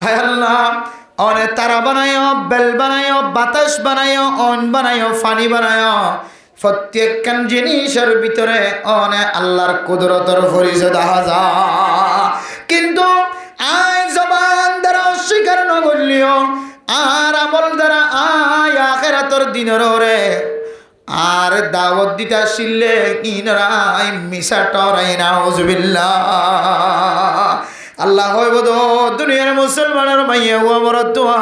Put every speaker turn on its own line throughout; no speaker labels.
হায় আল্লাহ অনে তারা বানায়ো, বেল বানায়ো, বাতাস বানায়ো, অন বানায়ো, ফানি বানায়ো। প্রত্যেকখান জিনিসের ভিতরে অনে আল্লাহর কুদরতের পরিচয় দেখা যায়। কিন্তু আয় জবান দ্বারা অস্বীকার ন করলিও, আর আমল দ্বারা আয় আখিরাতের দিনের ওরে আর দাওয়াত দিতে আসিলে ইনরাই মিশা টরাই নাউজুবিল্লাহ। আল্লাহ হইব তো দুনিয়ার মুসলমানের মাইয়া ও আমার তোয়া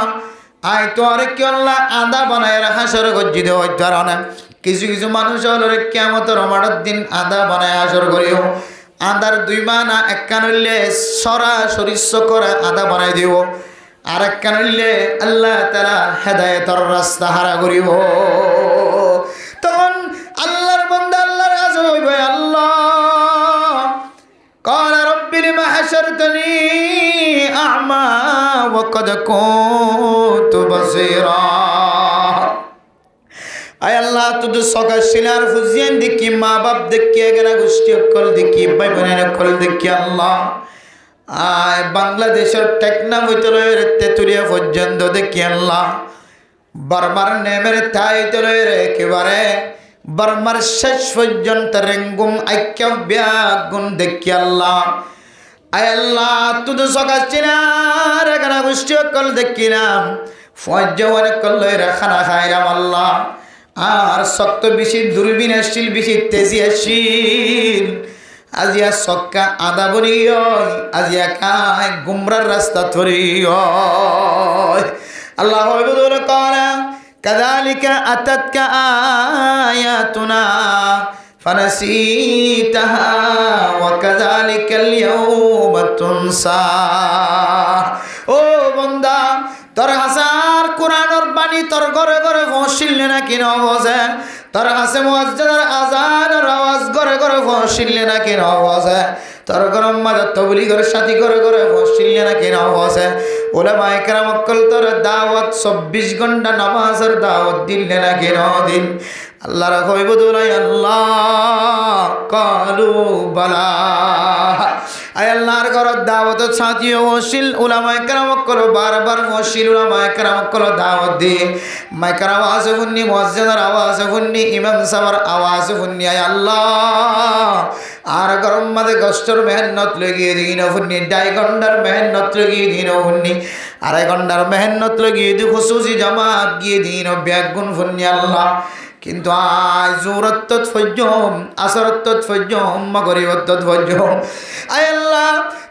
আয় তো আর কি আল্লাহ আদা বানায় হাসর গজ্জিত হইতে পারে না। কিছু কিছু মানুষ হল কিয়ামতের রমাডার দিন আদা বানায় হাসর করিও। আদার দুই মানা এক কান হইলে সরাসরি করে আদা বানাই দিব, আর এক কান হইলে আল্লাহ তাআলা হেদায়েতের রাস্তা হারা করিব। তখন আল্লাহর বান্দা আল্লাহর কাছে হইবে, আল্লাহ قال رب لما حشرتني أعمى وقد كنت بصيرا। আয় আল্লাহ তুই সকাল শিলার ফুজিয়ান দেখি, মা বাপ দেখি, এগারা গোষ্ঠী অকল দেখি, ভাই বোনের অকল দেখি। আল্লাহ আয় বাংলাদেশের টেকনাফ হইতে লয়ের তেতুলিয়া পর্যন্ত দেখি। আল্লাহ বারবার নেমের তাই তো লয়ের একেবারে বারবার শেষ পর্যন্ত রেঙ্গুম আইক্য ব্যাগুন দেখি। আল্লাহ আয় আল্লাহ তুই সকাল চিনার এখানে গোষ্ঠী অকল দেখিলাম, ফজ্জন অকল খানা খাইলাম। আল্লাহ আর শক্ত বেশি দূরবীন আসছিল, বেশি তেজি আসছিল। আজিয়া সক্কা আদা বলি আজিয়া কায় গুমরার রাস্তা ধরি। আল্লাহ হইবুল করা কাযালিকা আতাতকা আয়াতুনা ফানাসিতাহা ওয়া কাযালিকাল ইয়াউমা তুনসা। ও বান্দা তোর হাসার কোরআনের বাণী তোর ঘরে ঘরে পৌঁছিলে না কিন বসে, তোর হাসে মুয়াজ্জিনের আজানের আওয়াজ ঘরে ঘরে পৌঁছিলে না কিন বসে, তোর গরম মাঝে তবলিগের সাথী ঘরে ঘরে পৌঁছিলে না কিন বসে। উলামায়ে কেরাম অকল তোর দাওয়াত 24 ঘন্টা নামাজের দাওয়াত দিলে না কিন দিন। আল্লাহর কইব দুলাই আল্লাহ কালু বালা। আয় আল্লাহর ঘরের দাওয়াত সাথী ওসিল উলামায়ে কেরাম অকল বারবার ওসিল উলামায়ে কেরাম অকল দাওয়াত দি মাইকার আওয়াজ শুননি, মুয়াজ্জিনের আওয়াজ শুননি, ইমাম সাহেবের আওয়াজ শুননি। আয় আল্লাহ আর গরম মাঝে কষ্টর মেহনত লাগিয়ে দিন শুননি, 2 ঘন্টার মেহনত লাগিয়ে দিন শুননি, 2.5 ঘন্টার মেহনত লাগিয়ে দি খুশুসি জামাত গিয়ে দিন ব্যাগুন শুননি। আল্লাহ কিন্তু আজ জোরত ফজম আসরত ফজম মাগরিবত ফজম। আয় আল্লাহ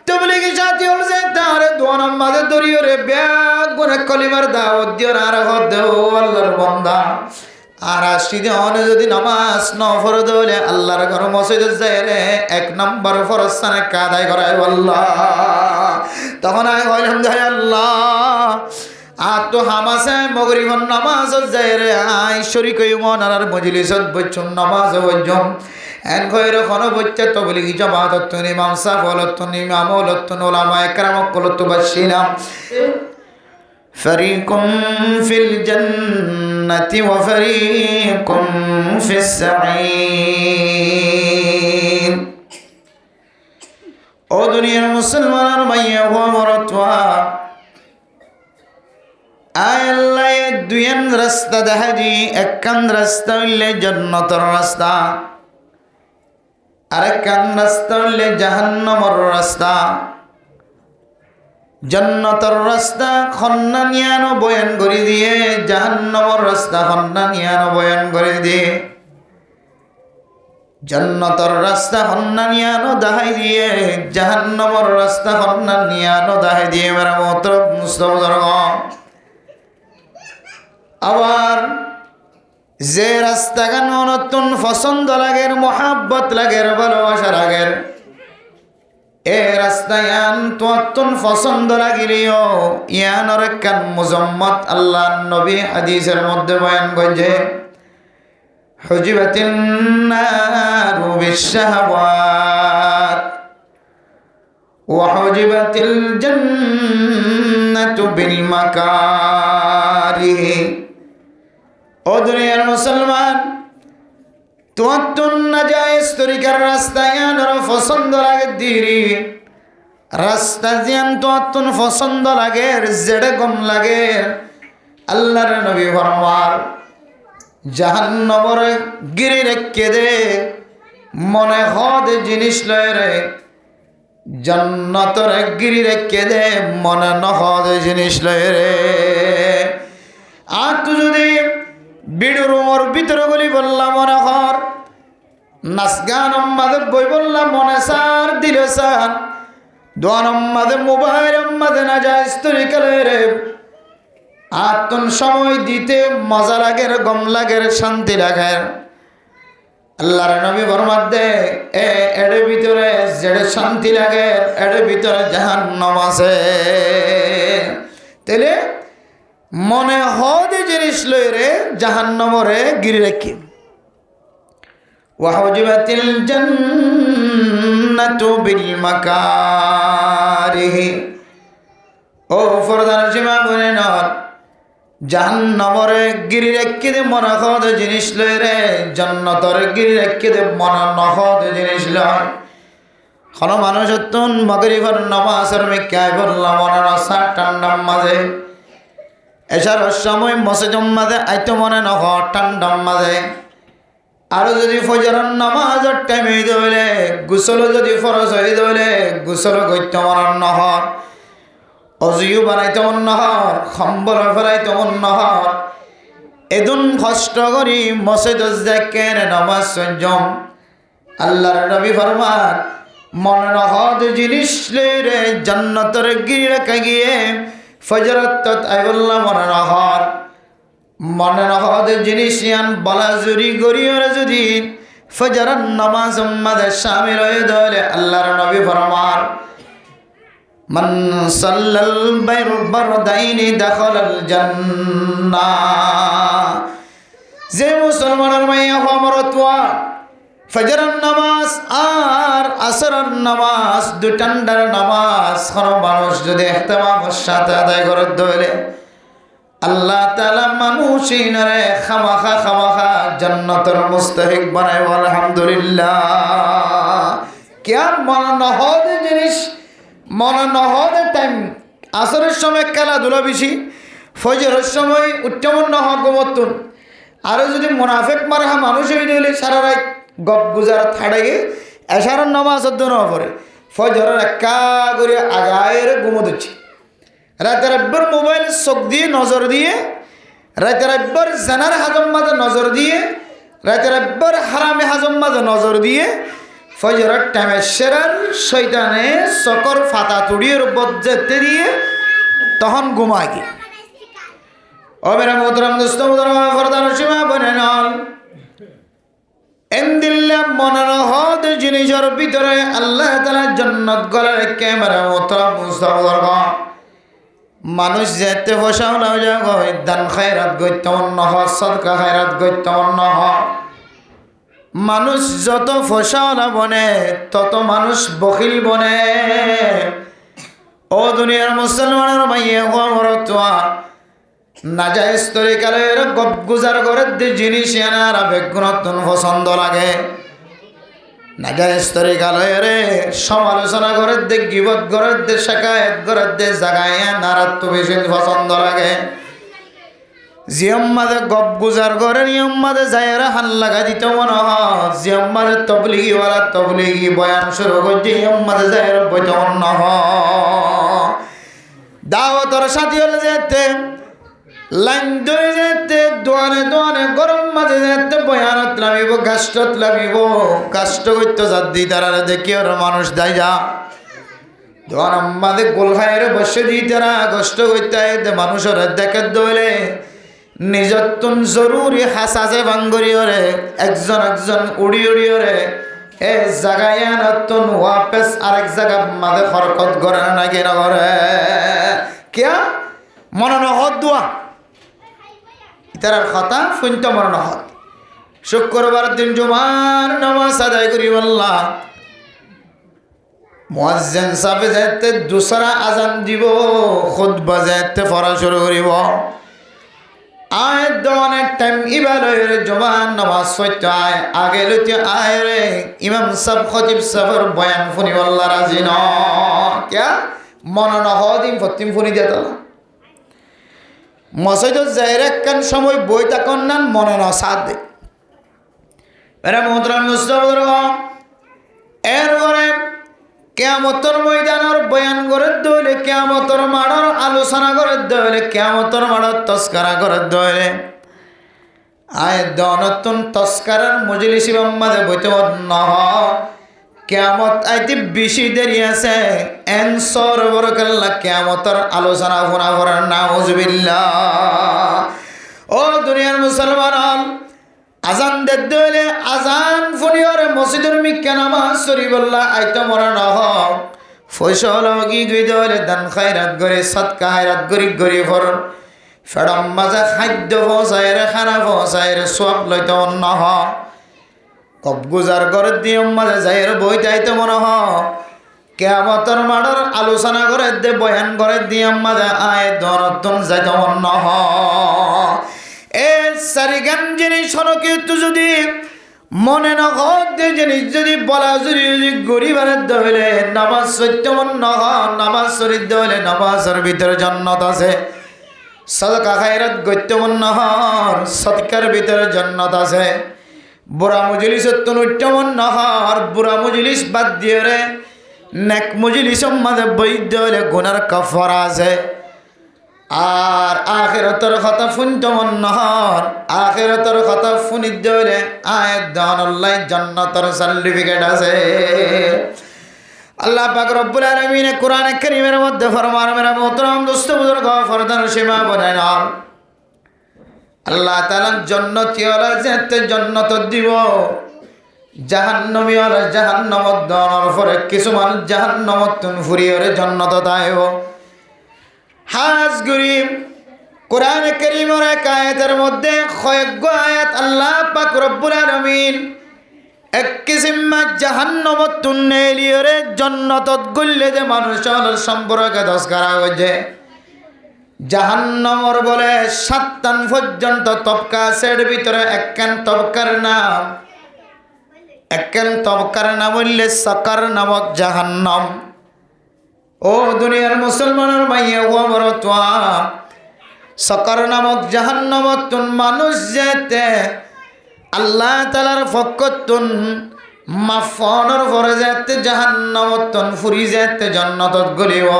তবলিগি সাথী হল যে তার দোয়া নামাজে দরিও রে ব্যাগুন কলিমার দাওয়াত দিও আর হদ আল্লাহর বান্দা। আর আসিদিন যদি নামাজ ন ফরজ হলে আল্লাহর ঘর মসজিদে যায় রে 1 নম্বর ফরজ সানে কাদাই করায় আল্লাহ। তখন আমি কইলাম যায় আল্লাহ আর তো হামাসে মগরিবন নামাজ যায় রে আই শরীক মন আর মজলিসত বচ্চন নামাজ বজম এন কইর কোন বচ্চা তবলিগি জামাত ইমাম সাহেব হলত ইমাম হলত উলামায়ে কেরাম কলত বাসিলাম। ফরিকুম ফিল জান্নাতি ওয়া ফরিকুম ফিস সাঈর। ও দুনিয়ার মুসলমানের মাইয়া ও মরতওয়া আয় আল্লাহ দুইয়ান রাস্তা দেখা দি, একখান রাস্তা হইলে জান্নাতের রাস্তা, আরেকখান রাস্তা হইলে জাহান্নামের রাস্তা। জান্নাতের রাস্তা খন্নানিয়ানো বয়ান করে দিয়ে, জাহান্নামের রাস্তা খন্নানিয়ানো বয়ান করে দিয়ে। জান্নাতের রাস্তা খন্নানিয়ানো দেখাই দিয়ে, জাহান্নামের রাস্তা খন্নানিয়ানো দেখাই দিয়ে। মেরা মোহতরম মুস্তাফা আবার যে রাস্তাগান নতুন পছন্দ লাগের, মোহাব্বত লাগের, ভালোবাসা লাগের, এ রাস্তায় তোর পছন্দ লাগিলেও ইয়ানোর কান মুজম্মত আল্লাহ নবী হাদিসের মধ্যে বয়ান করছে হুজিবাতিন নারু বিশহাওয়াত ওয়া হুজিবাতিল জান্নাতু বিল মাকারিহ। ও দুনিয়ার মুসলমান তোমার নাজায়েজ তরিকার রাস্তায় আনার পছন্দ লাগে দিরি, রাস্তা জিয়ান তো অত্যন পছন্দ লাগে জেড়ে গম লাগে আল্লাহর নবী ফরমার জাহান্নামের গিরি রেখে দে মনে হদ জিনিস লয় রে জান্নাতের গিরি রেখে দে মনে নহদ জিনিস লয় রে আর তুই যদি বিড়ুর উমর ভিতরে বলি বললাম মনে হর নাচ গান আমাদের বই বললাম মনে সার দিল সার দোয়ান আমাদের মোবাইল আমাদের না যায় স্তরিকালে রে আতন সময় দিতে মজা লাগে গম লাগে শান্তি লাগে আল্লাহর নবী ফরমান দে এর ভিতরে যেড়ে শান্তি লাগে এর ভিতরে জাহান্নাম আছে তেলে মনে হদ জিনিস লই রে জাহান্নামরে গিরি রাখি ওয়াহুজিবাতিল জান্নাতু বিল মাকারিহি ও ফরদান সীমা বনে নর জাহান্নামরে গিরি রাখি দে মনে হদ জিনিস লই রে জান্নাতরে গিরি রাখি দে মনে নহদ জিনিস লয় কোন মানুষ তুন মাগরিবের নামাজের মেকায় বললাম মনে নসা ঠান্ডা মাঝে এসার সময় মসজিদের মাঝে আইতো মনে নহ ঠান্ডা মাঝে আর যদি ফজরের নামাজের টাইমে দইলে গোসল যদি ফরজ হয়ে দইলে গোসল করতে মন নহর অজুও বানাইতে মন নহর সম্বল ফেরাইতে মন নহর এদুন কষ্ট করি মসজিদ দেখেন নামাজ সঞ্জম আল্লাহর নবী ফরমান মন নহদ জিনিস রে জান্নাতের গিরি রেখে গিয়ে ফজরত আইবুল্লাহ মনে নহদ জিনিস ইয়ান বলা জুরি গরিয়র যদি ফজরের নামাজ উম্মাদের শামিল হয়ে দলে আল্লাহর নবী ফরমান মান সাল্লাল বারদাইনি দাখালাল জান্নাহ যে মুসলমানের মাইয়া আমরতওয়া ফজরের নামাজ আর আসরের নামাজ দুটান্ডার নামাজ কোন মানুষ যদি ইহতিমামের সাথে আদায় করে দলে আল্লাহ তাআলা মানুষিনরে খামাখা জান্নাতের মুস্তাহিক বানায় আলহামদুলিল্লাহ কেন মনে নহদ জিনিস মনে নহদ টাইম আসরের সময় খেলাধুলা বেশি ফজরের সময় উচ্চমন নহ গোমতুন আর যদি মুনাফিক মারহা মানুষ হয়ে দিলে সারা রাত গপ গুজার থাড়ে গে এশারের নামাজ অধ্যয়ন করে ফজরের একা করে আগায়ের ঘুমো দিচ্ছে রাতের একবার মোবাইল চোখ দিয়ে নজর দিয়ে রাতের একবার জানার হাজম মাঝে নজর দিয়ে রাতের একবার হারামে হাজম মাঝে নজর দিয়ে ফজরের টাইমে সেরার শয়তানে চকর ফাতা তুড়িয়ে বজ্জাতে দিয়ে তখন ঘুমায় কি ও মেরা মোহতারাম দোস্ত মোহতারাম ফরদান সীমা বনে নল এন্দিল্লা মনের হদ জিনিসের ভিতরে আল্লাহ তাআলা জান্নাত গলার ক্যামেরা মোহতারাম মুস্তাফার মানুষ যেতে ফসাও না যায় দান খায়রাত গইতে অন্য হ সদকা খায়রাত গইতে অন্য হ মানুষ যত ফসাওলা বনে তত মানুষ বখিল বনে ও দুনিয়ার মুসলমানের মাইয়ে গরতোয়া নাজায়েজ তরিকালের গপ গুজার করে দে জিনিস এনার বেগুনতন পছন্দ লাগে নাজায়েজ তরিকালের সমালোচনা করে দে গিবত করে দে শাকায়াত করে দে জাগায় নারাত বেশি পছন্দ লাগে জিয়াম্মাদে গপ গুজার করে নিয়ম্মাদে যায়রা হান লাগা দিতে মনে হয় জিয়াম্মাদে তবলিগি ওয়ালা তবলিগি বয়ান শুরু করে জিয়াম্মাদে যায়রা বইতে মন হয় দাওয়াতর সাথী হলে যেতে লাইন ধরে যেতে দোয়ানে দোয়ানে গরম মাঝে যেতে বয়ানত লামিব গাছটত লামিব কাষ্ট করতে যাদি তারা দেখি ওর মানুষ দায় যা দোয়ান আমাদের গোল খায়ের বসে দিই তারা কষ্ট করতে মানুষের দেখে দইলে নিজতন জরুরি হাসাজে ভাঙ্গরি ওরে একজন একজন উড়ি উড়ি ওরে এ জায়গায় নতুন ওয়াপেস আরেক জায়গা মাঝে হরকত করে নাকি না করে কিয়া মনে নহত দোয়া ইতার কথা শুনতে মনে নহত শুক্রবার দিন জুমার নামাজ আদায় করি বললা মুয়াজ্জিন সাহেব যাতে দুসরা আজান দিব খুতবা যাতে পড়া শুরু করিব আয় দনের টাইম ইবারের জবান নামাজ সত্য আয় আগে লইতে আয় রে ইমাম সাহেব খতিব সাহেবের বয়ান ফুনি আল্লাহ রাজি ন ক্যা মন ন হদিম ফতিম ফুনি দিয়া তালা মসজিদ যাইর একখান সময় বই তাকন নান মনে ন সাথ দে এরা মোহতরাম মুস্তাফার এরপরে কিয়ামতের ময়দানের বয়ান করে দইলে কিয়ামতের মাঠের আলোচনা করে দইলে কিয়ামতের মাঠের তস্করা করে দইলে আয় দনতুন তস্করার মজলিসি বাম্মাদে বইতে নহ কিয়ামত আইতে বেশি দেরি আছে এনসর বরকাল্লাহ কিয়ামতের আলোচনা শোনা করার নাউজুবিল্লাহ ও দুনিয়ার মুসলমান আজান দইলে আজান ফুনিয়রে মসজিদের মিক্কা নামাজ শরীফুল্লাহ আইতে মরা নহ ফয়সল গি গই দইলে দান খায়রাত করে সদকা খায়রাত গরি ফর ফেডম মাজা খাদ্য পৌঁছায় খানা পৌঁছায় সব লইতে নহ কব গুজার করে দিয়ে মাঝে যাইয়ের বই যাইতে মনে হ কিয়ামতের মাঠের আলোচনা করে দে বয়ান করে দিয়ে মাঝে আয় দরতন যাইতে মনে হ এ সারিগান জিনিস হনকিত যদি মনে না হতে জিনিস যদি বলা যদি গরিবের দইলে নামাজ সত্য মনে হ নামাজ শরীর দইলে নামাজের ভিতরে জান্নাত আছে সদকা খায়রাত গত্য মনে হ সদকার ভিতরে জান্নাত আছে বুড়া মজলিস তনুট্টমন নহর বুড়া মজলিস বাদ দিয়ে রে নেক মজলিস মাঝে বৈদ্য হলে গুনার কাফারা আছে আর আখিরাতের কথা ফুনতমন নহর আখিরাতের কথা ফুনি দিলে আয়াত দানাল্লাহ জান্নাতের সার্টিফিকেট আছে আল্লাহ পাক রব্বুল আলামিন কোরআনে কারীমের মধ্যে ফরমান মেরা মোহতরম দোস্ত বুজুর্গ ফরদান সীমা বলেন আল্লাহ তাআলা জান্নাতি ওয়ালা যেতে জান্নাত দিব জাহান্নামী ওয়ালা জাহান্নামত দানোর পরে কিছু মানুষ জাহান্নামত তুন ফুরিয়রে জান্নাত তাইব হাজ গরিব কোরআনে কারীমের এক আয়াতের মধ্যে কয়েক আয়াত আল্লাহ পাক রব্বুল আলামিন এক কিসিম জাহান্নামত তুন নেলিয়রে জান্নাতত গল্লে যে মানুষের সম্পর্কে দশ করা হয়েছে জাহান্নামর বলে 7 পর্যন্ত তবকা সের ভিতরে একখান তবকার নাম হইলে সাকার নামক জাহান্নাম ও দুনিয়ার মুসলমানের মাইয়া ও বড় তোয়া সাকার নামক জাহান্নামতুন মানুষ যেতে আল্লাহ তাআলার ফকতুন মাফনের পরে যেতে জাহান্নামতুন ফুরি যেতে জান্নাতত গলিব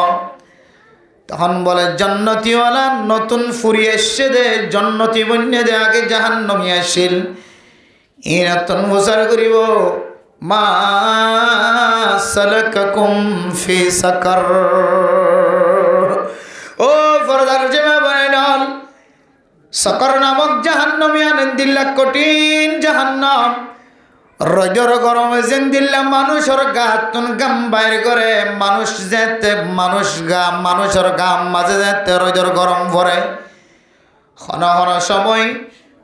তখন বলে জান্নাতীওয়ালা নতুন ফুরি এসে দে জান্নাতি বন্যে দে আগে জাহান্নামী আসিল ইনাতন বুঝার করিব মা সালাকাকুম ফি সাকার ও ফরদার জমা বানাইল সাকার নামক জাহান্নামী আনন্দিল্লা কঠিন জাহান্নাম রজর গরমে যেন দিল্লা মানুষের গাতুন গাম বাইর করে মানুষ যেতে মানুষের গাম মাঝে যেতে রজর গরম পরে হন সময়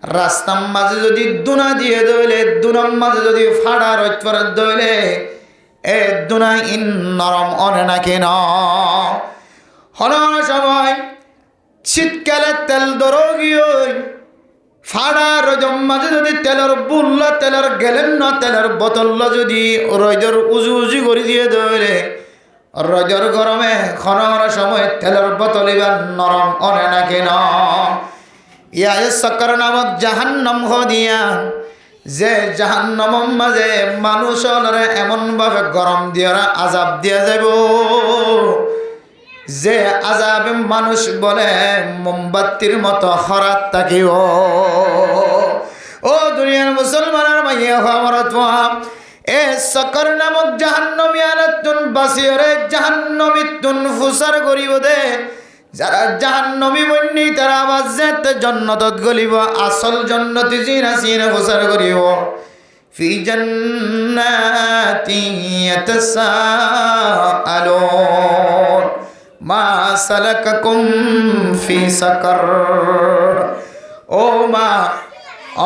রাস্তার মাঝে যদি দুনা দিয়ে দইলে দুনার মাঝে যদি ফাড়া রজ পরে দইলে এ দুনা ইন নরম অনে নাকি ন হন সময় শীতকালে তেল দরগিয়ে ফাড়া রজম মাঝে যদি তেলের বুল্লা তেলের গেলেন না তেলের বোতল যদি রজর উজু করে দিয়ে দইলে রজর গরমে খনর সময় তেলের বোতল এবার নরম অনে নাকি ন ইয়া সাকার নামক জাহান্নাম দিয়া যে জাহান্নামের মাঝে মানুষের এমন ভাবে গরম দিয়া আযাব দিয়া যাব যে আযাবে মানুষ বলে মোমবাতির মতো খরাত থাকিব ও দুনিয়ার মুসলমানের মাইয়া আমার তোয়া এ সাকার নামক জাহান্নামী আলাতুন বাসিরে জাহান্নামী তুন ফুসার করিব দে যারা জাহান্নামী বন্যি তারা আবার যেতে জান্নাতত গলিব আসল জান্নাতি জিনা ফুসার করিব ফি জান্নাতি ইয়াতাসাআলুন মা সালাকাকুম ফি সাকার ও মা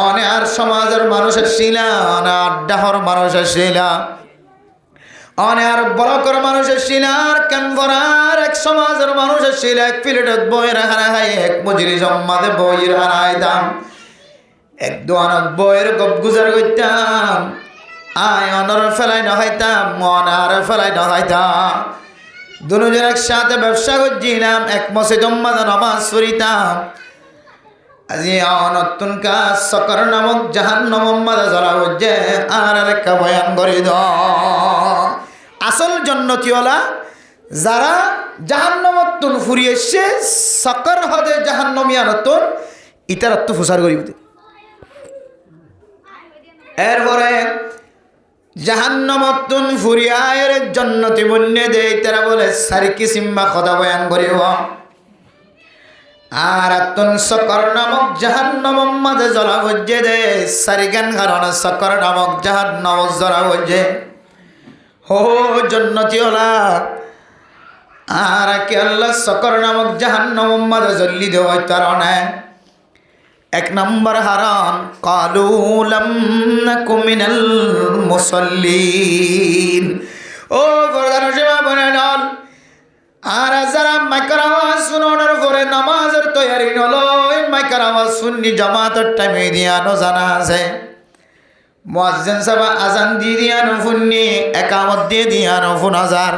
অনেক সমাজের মানুষের শিলা না আড্ডাহর মানুষের শিলা অনেক বড় করে মানুষের শিলার ক্যানভরার এক সমাজের মানুষের শিলা এক প্লেটত বইয়ের হারা খাই এক মজুরি জম্মাতে বইয়ের হারাইতাম এক দোয়ানত বইয়ের গপ গুজার করতাম আয় অনর ফেলাই নহাইতাম মনার ফেলাই নহাইতাম দুজন একসাথে ব্যবসা করছিলাম এক মসজিদ জম্মাতে নামাজ পড়িতাম আজি নতুন কাজ সকর নামক জাহান্নাম মাদা জ্বলা হচ্ছে আর একটা বয়ান করে দ আসল জন্নতিওয়ালা যারা জাহান্নামতুন ফুরিয়ে এসছে সকর হদে জাহান্নামিয়া নতুন ইতারত্ব ফুসার করিব এরপরে জাহান্নামতুন ফুরিয়ায়ের জন্নতি বন্যে দেয় তারা বলে সারিকি সিম্মা কথা বয়ান করিব আর আতুন সকর নামক জাহান্নাম মাঝে জ্বলা হচ্ছে দে সারিগান কারণে সকর নামক জাহান্নাম জ্বলা হচ্ছে হো জন্নতিওয়ালা আর কে আল্লাহ সকর নামক জাহান্নাম মাঝে জ্বলি দেওয়া কারণে এক নম্বর হারান কালু লাম নাকু মিনাল মুসাল্লিন ও প্রধান সেবা বলেন আর যারা মাইকার আওয়াজ শুনানোর পরে নামাজের তৈরি হলো ওই মাইকার আওয়াজ শুননি জামাতের টাইমে দিয়ানো জানা আছে মুয়াজ্জিন সাহেব আজান দিয়ে দিয়ানো শুননি একামত দিয়ে দিয়ানো ফোন হাজার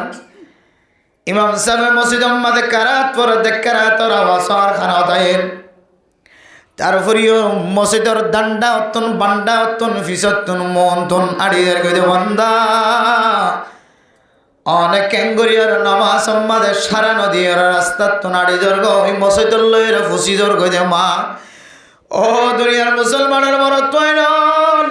ইমাম সাহেব মসজিদের মাঝে কারাত পরে দেখ কারাতর আওয়াজ আর খানা তাইর তারপরেও মসজিদের দান্ডা অত্তন বান্ডা অত্তন ফিসত্তন মন্তন আড়িয়ার গেদে বন্দা অনেক ক্যাঙ্গরিয়ার নামাজ সম্মাদের সারা নদীর রাস্তার তো নাড়ি জর্গ ওই মসজিদুল লয়ের ফুসি জর্গ দে মা ও দুনিয়ার মুসলমানের বড় তৈরল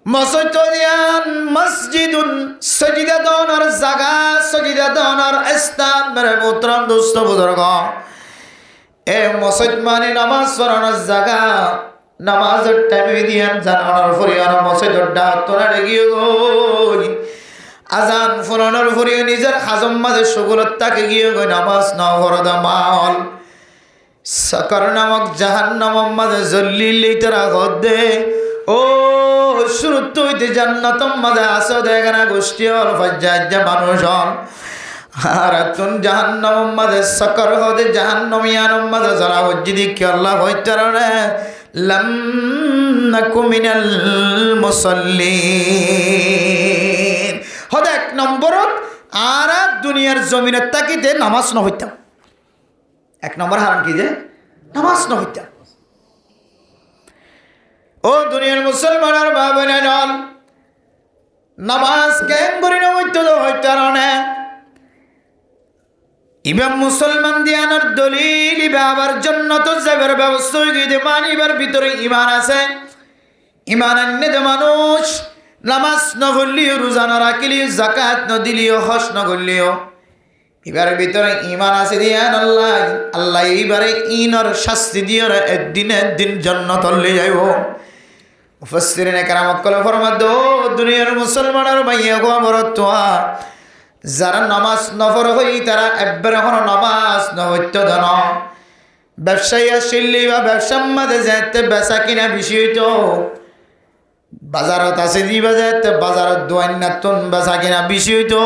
মসজিদ দিয়ান মসজিদুন সজিদা দনার জায়গা সজিদা দনার স্থান মেরে মুতরাম দোস্ত বুজুর্গ এ মসজিদ মানে নামাজ পড়ানোর জায়গা নামাজের টাইমে দিয়ান জানানোর ফরিয়ার মসজিদের ডাক তো নাড়ে গিয়ে গই আজান ফোনানোর ফরিয়ে নিজের হাজম মাঝে সগুলত তাকে গিয়ে গই নামাজ না ফরদা মাল সকর নামক জাহান্নাম মাঝে জল্লিলেই তারা গদ্দে ও শুরুত হইতে জান্নাতম মাঝে আসো দেখানা গোষ্ঠী হল ফজ্জা মানুষ হল আর তুন জাহান্নাম মাঝে সকর হদে জাহান্নামিয়ান মাঝে যারা হজ্জিদি কি আল্লাহ হইতারে লাম নাকু মিনাল মুসাল্লিন হদে এক নম্বরত আর দুনিয়ার জমিনের তাকিতে নামাজ ন হইতাম এক নম্বর হারান কি যে নামাজ ন হইতাম ও দুনিয়ার মুসলমান আর বাবা নল নামাজ কেন করি না হইতারণে ইমাম মুসলমান দিয়ানোর দলিল ইবার জন্য তো যাবার ব্যবস্থা হয়ে গিয়ে মানিবার ভিতরে ইমান আছে ইমান আন্যে মানুষ নামাজ ন পড়লিও রোজা ন রাখিলিও জাকাত ন দিলিও হজ ন করলিও এবার ভিতরে ইমান আছে দিয়ান আল্লাহ আল্লাহ এইবারে ইনর শাস্তি দিয়ে একদিন জান্নাত লই যাইব মুফাসসিরিনে কেরামত কলে ফরমাদ দুনিয়ার মুসলমানের ভাইয়া গো বরতোয়া যারা নামাজ নফর হই তারা একবার এখন নামাজ নহত্য ধন ব্যবসায়ী আসিল্লি বা ব্যবসার মাঝে যেতে বেচা কিনা বেশি হইতো বাজারত আছে দিবা যেতে বাজারত দোয়ান্নাতন বেচা কিনা বেশি হইতো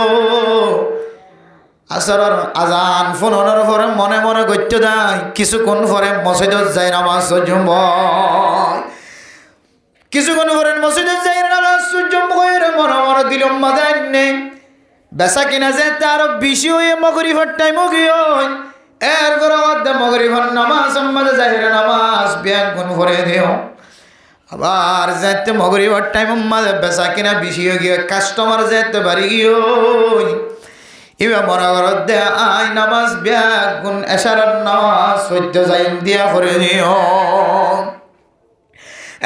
আসরের আজান ফোনের পরে মনে মনে করতে দেয় কিছুক্ষণ পরে মসজিদত যাই নামাজ সূর্যম্ব কিছুক্ষণ পরে মসজিদত যাই নামাজ সূর্যম্ব মনে মনে দিলম মাদায় নেই বেচা কিনা যে তার বেশি হয়ে মগরিফের টাইম গিয়ে এরপরে মগরিফের নামাজ মাঝে যাহিরে নামাজ ব্যাগ গুণ ভরে দিও আবার যাইতে মগরিফের টাইম মাঝে বেচা কিনা বেশি হয়ে গিয়ে কাস্টমার যাইতে বাড়ি গিয়ে এবার মনে করত দে আই নামাজ ব্যাগ গুণ এশারার নামাজ সহ্য যাই দিয়া ভরে দিও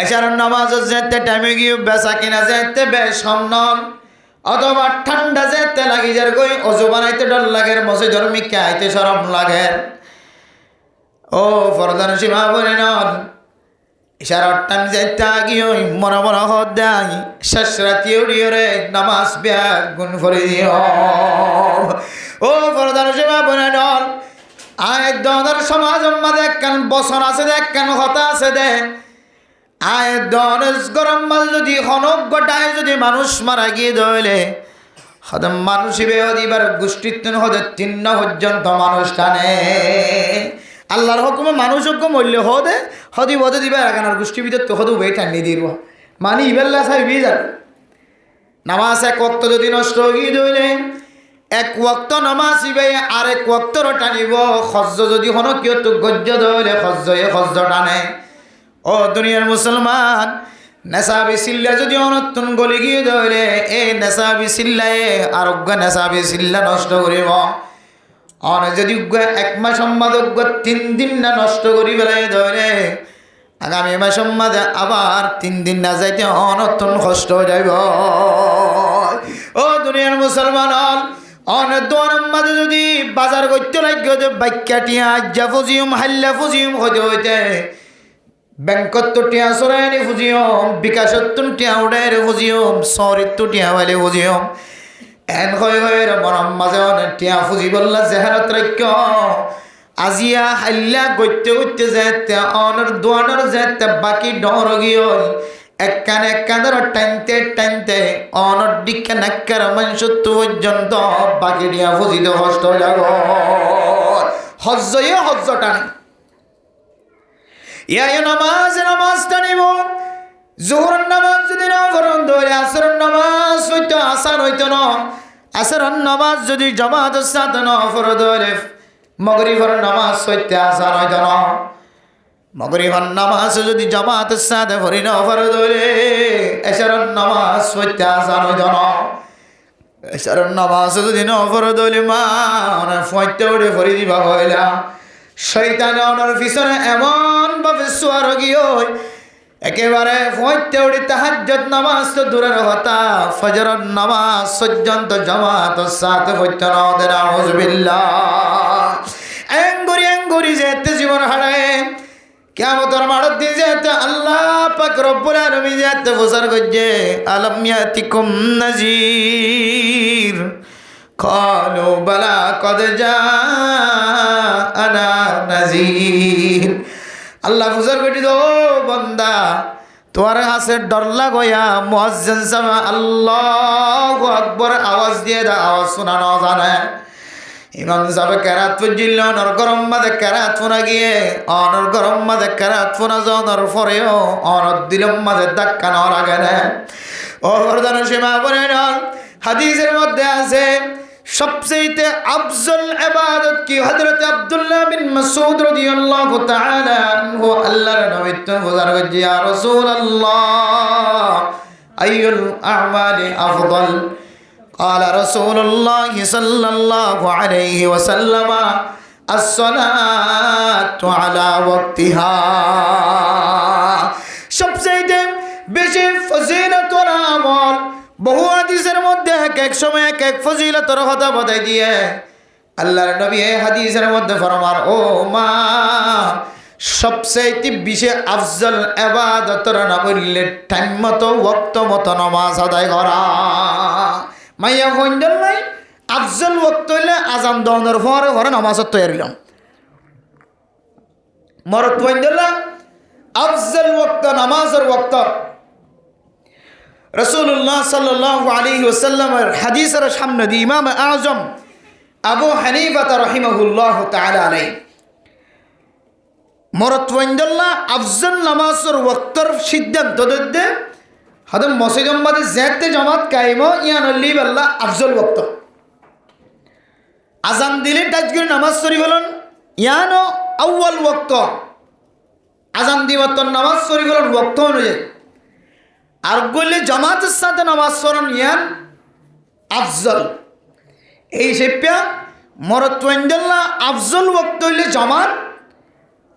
এশারার নামাজ যাইতে টাইমে গিয়ে বেচা কিনা যাইতে বেশ সম্মান অথবা ঠান্ডা যেতে লাগি যার গই অজু বানাইতে ডর লাগে মসজিদের মিকে আইতে শরম লাগে ও ফরদান সীমা বলে নন ইশারার টাইম যেতে আগিয়ে মনে মনে হদ দেয় শেষ রাতি উড়িয়ে রে নামাজ ব্যাগ গুণ করে দিও ও ফরদান সীমা বলে নন আয় দনের সমাজ মাঝে একখান বসন আছে দে একখান হতা আছে দে আয় দনস গরম মাল যদি হনক গোটায় যদি মানুষ মারা গিয়ে দইলে হদম মানুষ বেহদিবার গোষ্ঠীত্ব হদে 3 পর্যন্ত মানুষ টানে আল্লাহর হুকুমে মানুষ হুকুম হইলে হদে হদি বদে দিবার এখানের গোষ্ঠী ভিতর তো হদু বেই টানি দিব মানে ইবেল্লা সাহেব যাবে নামাজ এক ওয়াক্ত যদি নষ্ট হয়ে দইলে এক ওয়াক্ত নামাজ ইবে আরেক ওয়াক্তর টানিব খজ্জ যদি হনো কিয় তো গজ্জ দইলে খজ্জ টানে ও দুনিয়ার মুসলমান নেশাবি সিল্লা যদি অনতুন গলি গিয়ে দইলে এই নেশাবি সিল্লায় আরোগ্য নেশাবি সিল্লা নষ্ট করিব অন যদি 1 মাস সম্মাদজ্ঞ 3 দিন না নষ্ট করি বেলায় দইলে আগামী মাস সম্মাদে আবার 3 দিন না যাইতে অনতুন কষ্ট হয়ে যাইব ও দুনিয়ার মুসলমান অনেক দোয়ার মাঝে যদি বাজার করতে লাগে যে বাক্যাটিয়া আজ্জা ফুজিয়ম হাল্লা ফুজিয়ম হইতে হইতে ব্যাংকত টিয়া সরাইনি ফুজিয়ম বিকাশত টিয়া উড়াইরে ফুজিয়ম সরিত টিয়া বাইলে ফুজিয়ম এন হয়ে মরম মাঝে অনেক টিয়া ফুজি বললা জেহারত রাখ্য আজিয়া হাল্লা গইতে যেতে অনর দোয়ানোর যেতে বাকি ডর গিয়ে একখান ধর টানতে অনর দিকে নাক্কার মানুষ পর্যন্ত বাকি টিয়া ফুজিতে কষ্ট যাব হজ্জ টানে নামাজ টানিব জোহর নামাজ যদি না ফরন ধরে আসরের নামাজ হইতো আসান হইতো না আসরের নামাজ যদি জামাত সাথে না ফরন ধরে মগরিবের নামাজ হইতে আসান হইতো না মগরিবের নামাজ যদি জামাত সাথে ফরি না ফরন ধরে এশারের নামাজ হইতে আসান হইতো না এশারের নামাজ যদি না ফরন ধরে মা ফইতে উঠে ফরি দিবা হইলা শয়তানে ওনার পিছনে এমন ভাবে সোয়ার গিয়ে একেবারে ফইতে উঠে তাহাজ্জুদ নামাজ তো দূরের কথা ফজরের নামাজ পর্যন্ত জামাত সাথে হইতো না ওদের আউযুবিল্লাহ এঙ্গুরি যেতে জীবন হারায় কিয়ামতের মাঠের দিন যেতে আল্লাহ পাক রব্বুল আলামিন যেতে প্রচার করছে আলাম ইয়াতিকুম নাযীর قالوا بلى قد جاءنا نذير আল্লাহ ফুজার বেটি দো বান্দা তোমার হাসে ডর লাগয়া মুয়াজ্জিন সামা আল্লাহু আকবার আওয়াজ দিয়ে দা আওয়াজ শোনানো জানে ইমাম সাহেব কেরাত পজিল নর গরম মাদে কেরাত ফোনা গিয়ে অনর গরম মাদে কেরাত ফোনা জনর ফরেও অনর দিলম মাদে ধাক্কা না লাগে না ও বরদান সীমা বলে হাদিসের মধ্যে আছে सबसे अफजल इबादत की हजरत अब्दुल्लाह बिन मसूद रदियल्लाहु ताला अन्हु अल्लाहर नबी तो गुजार गए या रसूल अल्लाह अय्युल अअमाली अफदल قال رسول الله صلى الله عليه وسلم الصلاة على وقتها सबसे বেশি ফজিলতর আমল বহু হাদিসের মধ্যে এক সময় এক ফজিলতের কথা বতাই দিয়ে আল্লাহর নবী এই হাদিসের মধ্যে ফরমান ও মা সবচেয়ে বেশি আফজল ইবাদতের নাম বললে টাইম মতো ওয়াক্ত মতো নামাজ আদায় করা মাইয়া ফন্ডল নাই আফজল ওয়াক্ত হইলে আজান দনের পরে নামাজ তৈরি হইলাম মরত ফন্ডল আফজল ওয়াক্ত নামাজের ওয়াক্ত রাসূলুল্লাহ সাল্লাল্লাহু আলাইহি ওয়াসাল্লামের হাদিসের সামনে দিয়ে ইমাম আযম আবু হানিফা রাহিমাহুল্লাহু তাআলা আলাইহি মরতওয়াইন্দাল্লাহ আফজল নামাজের ওয়াক্তর সিদ্ধান্ত দিতে হাদম মসজিদের মধ্যে যেতে জামাত কায়েম ইয়ানল্লি আল্লাহ আফজল ওয়াক্ত আযান দিলে তাজগির নামাজ শরীফ হলেন ইয়ানো আউয়াল ওয়াক্ত আযান দিওয়াতর নামাজ শরীফ হলেন ওয়াক্ত অনুযায়ী আর বললে জামাতের সাথে নামাজ পড়ান ইয়ান আফজল এই সেপ্যা মরতওয়াইন্দাল্লাহ আফজল ওয়াক্ত হইলে জামাত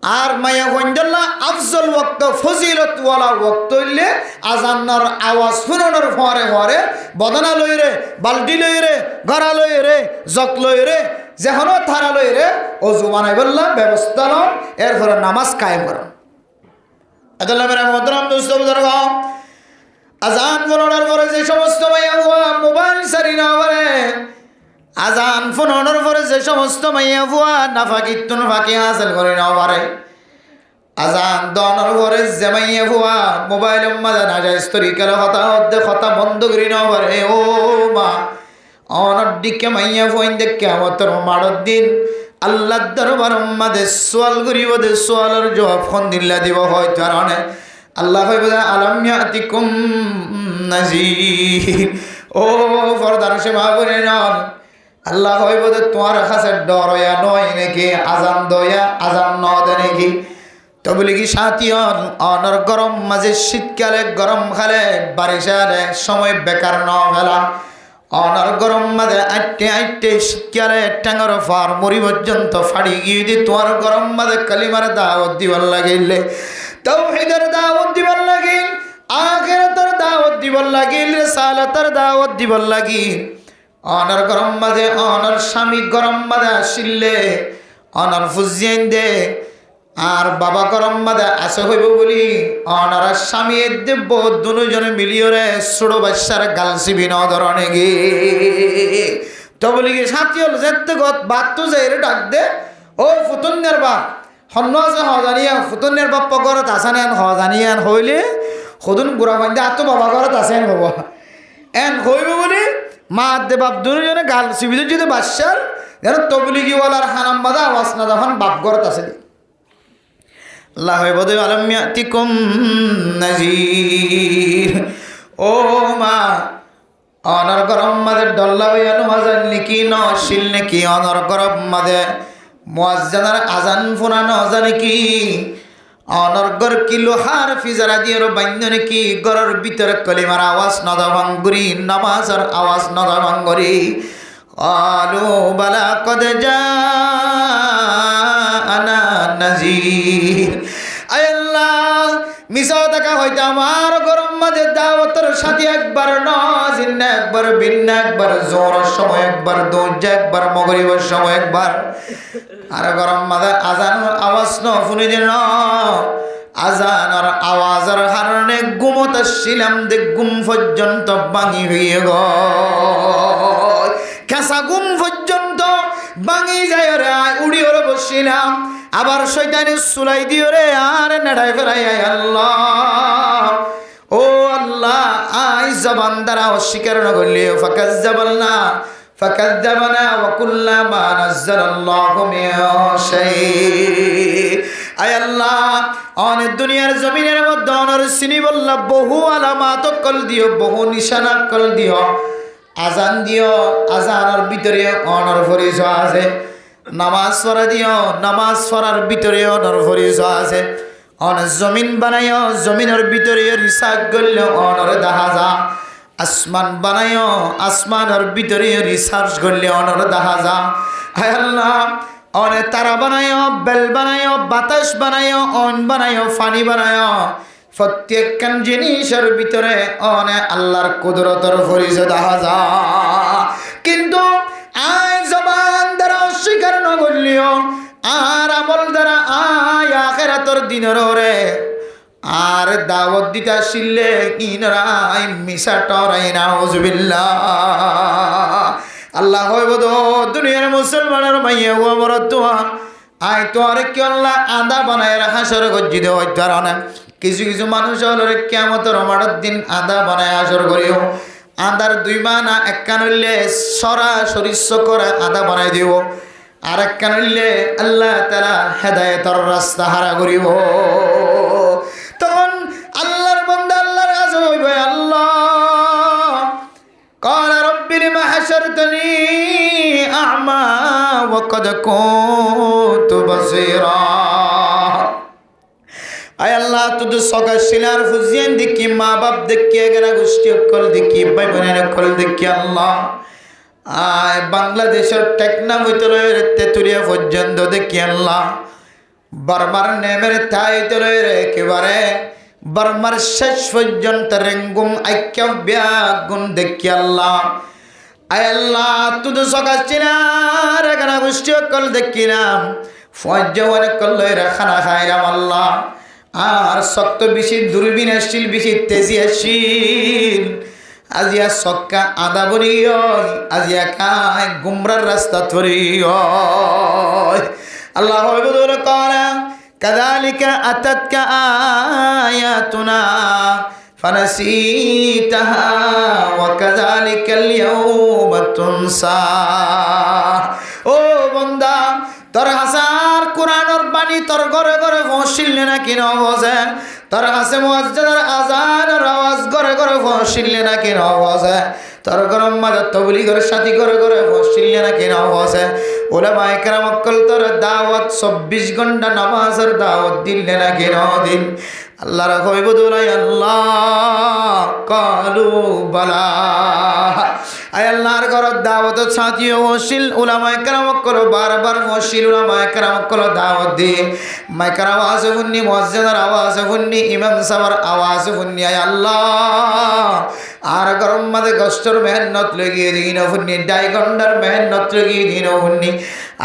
আর মায়া ওয়াইন্দাল্লাহ আফজল ওয়াক্ত ফজিলত ওয়ালা ওয়াক্ত হইলে আজানের আওয়াজ শুনানোর পরে বদনা লইরে বালতি লইরে গড়া লইরে জক লইরে যেহনো থারা লইরে অজু বানাই বললাম ব্যবস্থা লন এরপরে নামাজ কায়েম করেন আদাল্লাহ মেরা মোহতরম দোস্ত বুজুর্গ আজান ফোনানোর পরে যে সমস্ত মাইয়া ফুয়া মোবাইল সারি না পারে আজান ফোনানোর পরে যে সমস্ত মাইয়া ফুয়া নাফাকিত্তুন ফাঁকি হাসিল করে না পারে আজান দনের পরে যে মাইয়া ফুয়া মোবাইল মাঝে না যায় তরিকার কথা বন্ধ করে না পারে ও মা অনর দিকে মাইয়া ফইন দে কিয়ামতের মাড়র দিন আল্লাহর দরবার মাঝে সওয়াল করিব দে সওয়ালের জবাব কোন দিল্লা দিব হয় কারণে আল্লাহ কইব আলাম ইয়াতিকুম নাযীর ও ফরদার সে বাবুরে নন আল্লাহ কইব যে তোমার কাছে ডর হইয়া নয় নাকি আজান দয়া আজান ন দে নাকি তো বলি কি সাথীয়ন অনর গরম মাঝে শীতকালে গরম খালে বারিশারে সময় বেকার ন ফেলা অনর গরম মাঝে আটটে আটটে শীতকালে টাঙর ফার মরি পর্যন্ত ফাড়ি গিয়ে দি তোমার গরম মাঝে কালিমার দাওয়াত দিবার লাগিলে তাওহীদের দাওয়াত দিবার লাগিল আখিরাতের দাওয়াত দিবার লাগিল রিসালাতের দাওয়াত দিবার লাগিল অনর গরম মাঝে অনর স্বামী গরম মাঝে আসিলে অনর ফুজিয়েন দে আর বাবা গরম মাঝে আসে হইব বলি অনর স্বামী দেব দুজনে মিলিয়রে ছোড়ো বাচ্চার গাল সিবি ন ধরনে গে তো বলি কি সাথী হল যেতে গত বাদ তো যে ডাক দে ও ফুতুনের বাপ হন্ন আছে হজানিয়া ফুতুনের বাপ ঘরত আসান এন হজানিয়ান হইলে সদুন গুড়া বান্ধে আর তো বাবা ঘরত আছেন হব এন হইব বলি মা দে বাপ দুজনে গাল সিবিদের যদি বাচ্চার যেন তবলিগি ওয়ালার হানাম বাদা আওয়াজ না যখন বাপ ঘরত আছে আল্লাহ বদে আলাম ইয়াতিকুম নাযীর ও মা অনর গরম মাদে ডল্লা হইয়া নমাজান নাকি ন শিল নাকি অনর গরম মাদে মুয়াজ্জিনের আজান ফোনানো জানে কি অনর্গর কি লোহার ফিজারা দিয়ে বান্ধ নাকি গরর ভিতরে কলিমার আওয়াজ নদা ভাঙ্গুরি নামাজের আওয়াজ নদা ভাঙ্গুরি আলো বালা কদ জাআনা নাযীর আয় আল্লাহ মিছা দেখা হইতে আমার গরম মাঝে দাওয়াতের সাথে একবার নাজিন একবার বিন একবার জোহরের সময় একবার দোজা একবার মাগরিবের সময় একবার আর গরম মাঝে আজানের আওয়াজ ন শুনি দিন আজানের আওয়াজের কারণে ঘুমোতেছিলাম দে ঘুম পর্যন্ত ভাঙি হয়ে গয় কাঁচা ঘুম পর্যন্ত ভাঙি যায় রে উড়ি ওরে বসছিলাম আবার শয়তানি সুলাই দিও রে আর নেড়াই ফেরাই আল্লাহ ও আল্লাহ আই জবান দ্বারা অস্বীকার না করলে ফাকাজ্জাবালনা ফাকাজ্জাবানা ওয়া কুল্লামা নাযালাল্লাহু মিন শাই আয় আল্লাহ অনেক দুনিয়ার জমিনের মধ্যে অনর সিনি বললা বহু আলামাত কল দিও বহু নিশানা কল দিও আজান দিও আজানের ভিতরে অনর পরিচয় আছে নামাজ পড়া দিও নামাজ পড়ার ভিতরে অনর পরিচয় আছে অনেক জমিন বানাইও জমিনের ভিতরে রিসার্চ করলে অনর দেখা যা আসমান বানাইও আসমানের ভিতরে রিসার্চ করলে অনর দেখা যা হায় আল্লাহ অনেক তারা বানাইও বেল বানাইও বাতাস বানাইও অন বানাইও পানি বানাইও প্রত্যেকখান জিনিসের ভিতরে অনেক আল্লাহর কুদরতের পরিচয় দেখা যা কিন্তু আয় জবান দ্বারা অস্বীকার না করলিও আর আমল দ্বারা আয় আখিরাতের দিনের রে আর দাওয়াত দিতে শিললে ইনরাই মিশা টরাই নাউজুবিল্লাহ আল্লাহ হইব তো দুনিয়ার মুসলমানের মাইয়া ও আমার দোয়া আয় তো আর কি আল্লাহ আদা বানায় হাসর গজ্জিত হই কারণে কিছু কিছু মানুষ হলো কিয়ামতের মাঠের দিন আদা বানায় হাসর করিও আদার দুই মানা এক কান হইলে সরাসরি করে আদা বানাই দিব আর এক কান হইলে আল্লাহ তাআলা হেদায়েতের রাস্তা হারা করিব তখন আল্লাহর বান্দা আল্লাহর কাছে হইবে আল্লাহ قال رب لم حشرتني أعمى وقد كنت بصيرا আয় আল্লাহ তুই সকাল শিলার ফুজিয়েন দেখি মা বাপ দেখি এগারা গোষ্ঠী অকল দেখি ভাই বোনের অকল দেখি আল্লাহ আয় বাংলাদেশের টেকনাম হইতলের তেতুরিয়া পর্যন্ত দেখি আল্লাহ বারবার নেমের তাই তলের একেবারে বারবার শেষ পর্যন্ত রেঙ্গুম ঐক্য ব্যাগুন দেখি আল্লাহ আয় আল্লাহ তুই সকাল শিলার এগারা গোষ্ঠী অকল দেখিলাম ফজ্জওয়ান কল্লয় খানা খাইলাম আল্লাহ আর শক্ত বেশি দূরবীন আসছিল বেশি তেজি আসছিল আজিয়া সক্কা আদা বনি আজিয়া খায় গুমরার রাস্তা ধরি আল্লাহ হইবুল করা কাযালিকা আতাতকা আয়াতুনা ফানাসিতাহা ওয়া কাযালিকাল ইয়াউমা তুনসা। ও বান্দা, তোর হাসার কোরআনের বাণী তোর ঘরে ঘরে পৌঁছিলে না কিনা বসে, তোর হাসে মুয়াজ্জিনের আজানের আওয়াজ ঘরে ঘরে পৌঁছিলে না কিনা বসে, তোর গরম মাঝে তবলিগের সাথী ঘরে ঘরে পৌঁছিলে না কিনা বসে, উলামায়ে কেরাম অকল তোর দাওয়াত 24 ঘন্টা নামাজের দাওয়াত দিলে না কিনা দিন। আল্লাহর কইব দুলাই আল্লাহ কালু বালা। আয় আল্লাহর ঘরের দাওয়াত সাথীও ওসিল উলামায়ে কেরাম অকল বারবার ওসিল উলামায়ে কেরাম অকল দাওয়াত দিয়ে মাইকার আওয়াজ শুননি, মুয়াজ্জিনের আওয়াজ শুননি, ইমাম সাহেবের আওয়াজ শুননি। আয় আল্লাহ আর গরম মাঝে কষ্টর মেহনত লাগিয়ে দিন শুননি, 2 ঘন্টার মেহনত লাগিয়ে দিন শুননি,